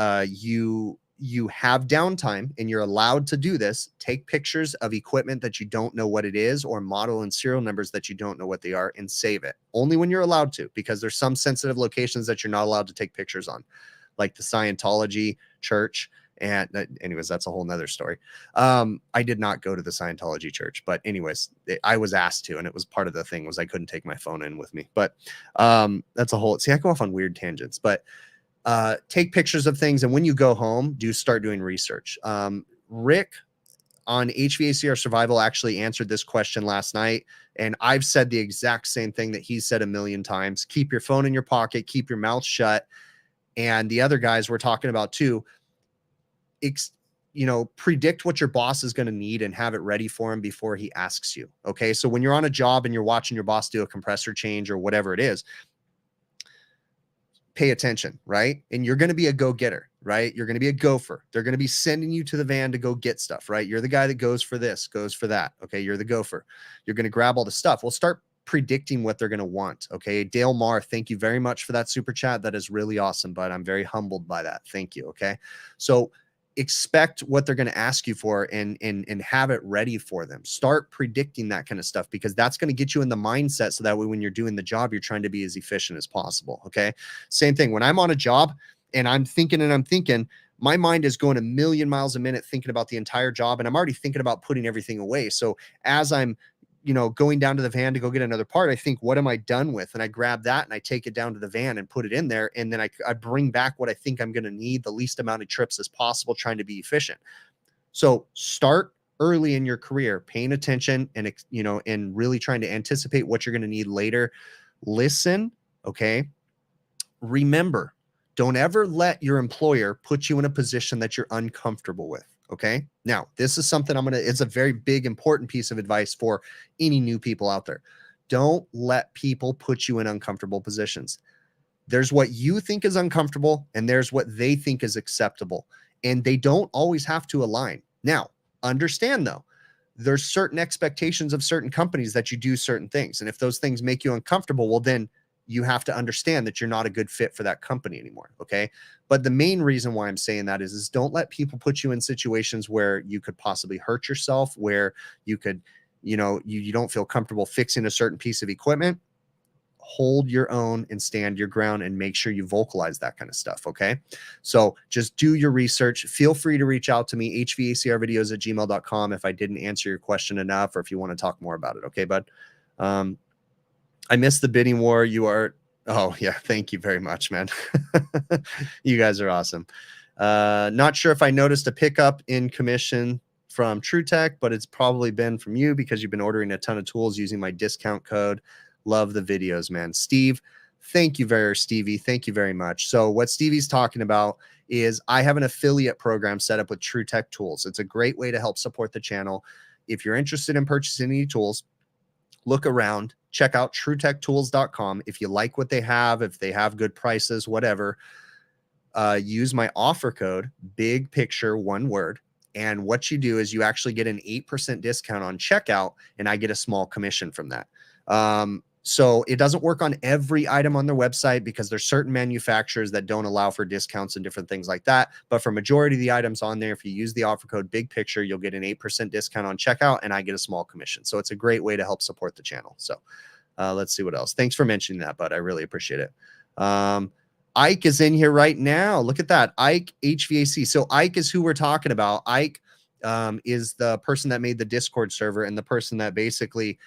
S1: you have downtime and you're allowed to do this, take pictures of equipment that you don't know what it is, or model and serial numbers that you don't know what they are, and save it. Only when you're allowed to, because there's some sensitive locations that you're not allowed to take pictures on, like the Scientology church. And anyways, that's a whole nother story. I did not go to the Scientology church, but anyways, I was asked to, and it was part of the thing was I couldn't take my phone in with me, but that's a whole, see, I go off on weird tangents, but take pictures of things. And when you go home, start doing research. Rick on HVACR Survival actually answered this question last night, and I've said the exact same thing that he said a million times. Keep your phone in your pocket, keep your mouth shut. And the other guys we're talking about too, predict what your boss is going to need and have it ready for him before he asks you. Okay. So when you're on a job and you're watching your boss do a compressor change or whatever it is, pay attention, right? And you're going to be a go-getter, right? You're going to be a gopher. They're going to be sending you to the van to go get stuff, right? You're the guy that goes for this, goes for that. Okay. You're the gopher. You're going to grab all the stuff. We'll start predicting what they're going to want. Okay. Dale Marr, thank you very much for that super chat. That is really awesome, but I'm very humbled by that. Thank you. Okay. So expect what they're going to ask you for and have it ready for them. Start predicting that kind of stuff, because that's going to get you in the mindset. So that way, when you're doing the job, you're trying to be as efficient as possible. Okay. Same thing. When I'm on a job and I'm thinking, my mind is going a million miles a minute thinking about the entire job. And I'm already thinking about putting everything away. So as I'm going down to the van to go get another part, I think, what am I done with? And I grab that and I take it down to the van and put it in there. And then I bring back what I think I'm going to need, the least amount of trips as possible, trying to be efficient. So start early in your career, paying attention and, and really trying to anticipate what you're going to need later. Listen. Okay. Remember, don't ever let your employer put you in a position that you're uncomfortable with. Okay. Now, this is something it's a very big, important piece of advice for any new people out there. Don't let people put you in uncomfortable positions. There's what you think is uncomfortable and there's what they think is acceptable. And they don't always have to align. Now, understand though, there's certain expectations of certain companies that you do certain things. And if those things make you uncomfortable, well, then you have to understand that you're not a good fit for that company anymore. Okay. But the main reason why I'm saying that is don't let people put you in situations where you could possibly hurt yourself, where you could, you don't feel comfortable fixing a certain piece of equipment. Hold your own and stand your ground and make sure you vocalize that kind of stuff. Okay. So just do your research. Feel free to reach out to me, hvacrvideos@gmail.com, if I didn't answer your question enough, or if you want to talk more about it. Okay, bud. I missed the bidding war. Oh yeah. Thank you very much, man. You guys are awesome. Not sure if I noticed a pickup in commission from TrueTech, but it's probably been from you because you've been ordering a ton of tools using my discount code. Love the videos, man. Stevie, thank you very much. So what Stevie's talking about is I have an affiliate program set up with TrueTech tools. It's a great way to help support the channel. If you're interested in purchasing any tools, look around, check out TrueTechTools.com. If you like what they have, if they have good prices, whatever, use my offer code, big picture, one word. And what you do is you actually get an 8% discount on checkout, and I get a small commission from that. So it doesn't work on every item on their website because there's certain manufacturers that don't allow for discounts and different things like that. But for majority of the items on there, if you use the offer code big picture, you'll get an 8% discount on checkout, and I get a small commission. So it's a great way to help support the channel. So let's see what else. Thanks for mentioning that, bud. I really appreciate it. Ike is in here right now. Look at that. Ike HVAC. So Ike is who we're talking about. Ike is the person that made the Discord server and the person that basically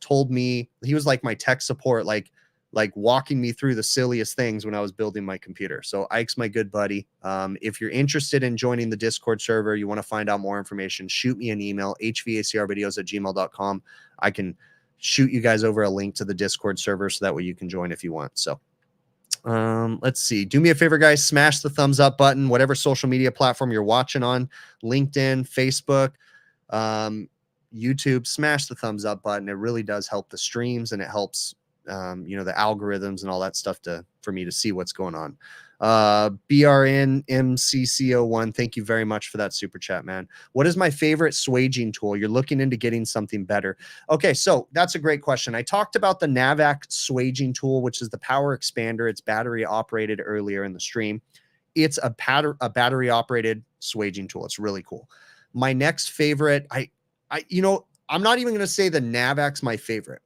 S1: told me, he was like my tech support, like walking me through the silliest things when I was building my computer. So Ike's my good buddy. If you're interested in joining the Discord server, you want to find out more information, shoot me an email, hvacrvideos@gmail.com. I can shoot you guys over a link to the Discord server so that way you can join if you want. So let's see. Do me a favor, guys. Smash the thumbs up button, whatever social media platform you're watching on, LinkedIn, Facebook, YouTube. Smash the thumbs up button. It really does help the streams, and it helps the algorithms and all that stuff for me to see what's going on. BRN MCC01, thank you very much for that super chat, man. What is my favorite swaging tool? You're looking into getting something better. Okay, so that's a great question. I talked about the NAVAC swaging tool, which is the power expander. It's battery operated earlier in the stream. It's a battery operated swaging tool. It's really cool. My next favorite, I'm not even going to say the NAVAC's my favorite,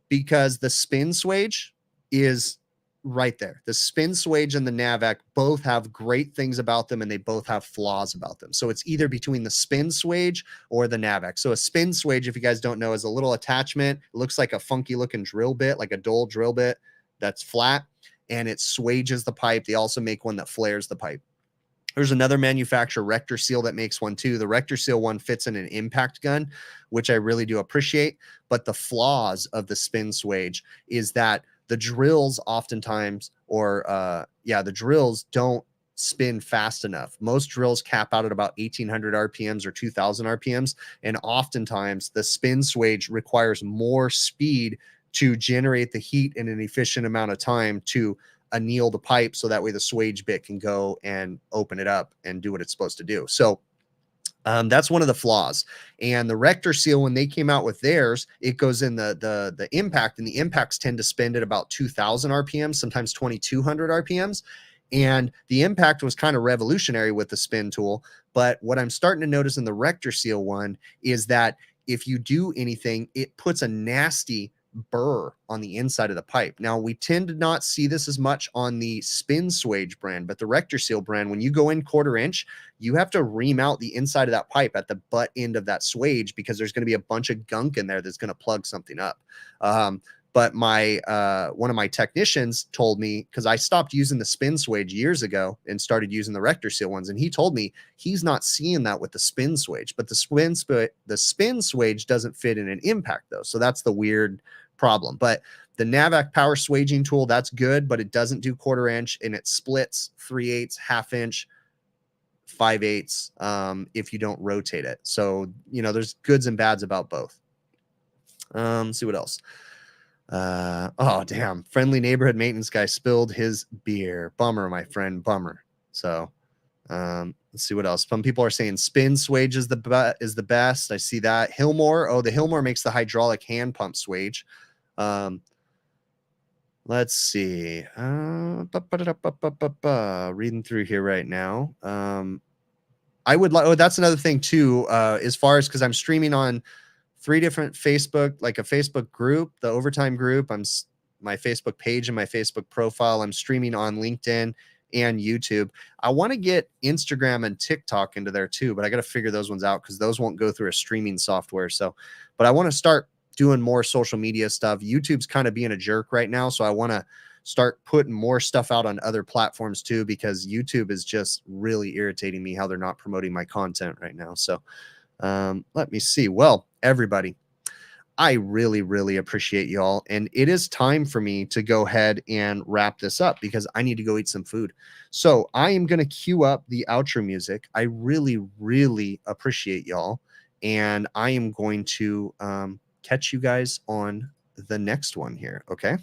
S1: because the spin swage is right there. The spin swage and the NAVAC both have great things about them, and they both have flaws about them. So it's either between the spin swage or the NAVAC. So a spin swage, if you guys don't know, is a little attachment. It looks like a funky looking drill bit, like a dull drill bit that's flat, and it swages the pipe. They also make one that flares the pipe. There's another manufacturer, Rector Seal, that makes one too. The Rector Seal one fits in an impact gun, which I really do appreciate. But the flaws of the spin swage is that the drills oftentimes, the drills don't spin fast enough. Most drills cap out at about 1800 RPMs or 2000 RPMs. And oftentimes the spin swage requires more speed to generate the heat in an efficient amount of time to anneal the pipe. So that way the swage bit can go and open it up and do what it's supposed to do. So that's one of the flaws. And the Rector seal, when they came out with theirs, it goes in the impact, and the impacts tend to spin at about 2000 RPMs, sometimes 2200 RPMs. And the impact was kind of revolutionary with the spin tool. But what I'm starting to notice in the Rector seal one is that if you do anything, it puts a nasty burr on the inside of the pipe. Now, we tend to not see this as much on the spin swage brand, but the Rector seal brand, when you go in 1/4 inch, you have to ream out the inside of that pipe at the butt end of that swage because there's going to be a bunch of gunk in there that's going to plug something up. But my one of my technicians told me, because I stopped using the spin swage years ago and started using the Rector seal ones, and he told me he's not seeing that with the spin swage, but the spin swage doesn't fit in an impact though, so that's the weird problem. But the Navac power swaging tool, that's good, but it doesn't do 1/4 inch, and it splits 3/8, 1/2 inch, 5/8 if you don't rotate it. So there's goods and bads about both. Let's see what else. Oh damn, friendly neighborhood maintenance guy spilled his beer. Bummer, my friend, bummer. So let's see what else. Some people are saying spin swage is the best. I see that. Hillmore, the Hillmore makes the hydraulic hand pump swage. Let's see. Reading through here right now. I would like, that's another thing too, as far as, because I'm streaming on 3 different Facebook, like a Facebook group, the Overtime group, my Facebook page and my Facebook profile. I'm streaming on LinkedIn and YouTube. I want to get Instagram and TikTok into there too, but I got to figure those ones out because those won't go through a streaming software. So, but I want to start doing more social media stuff. YouTube's kind of being a jerk right now, so I want to start putting more stuff out on other platforms too, because YouTube is just really irritating me how they're not promoting my content right now. So let me see. Well, everybody, I really, really appreciate y'all. And it is time for me to go ahead and wrap this up because I need to go eat some food. So I am going to cue up the outro music. I really, really appreciate y'all. And I am going to catch you guys on the next one here. Okay.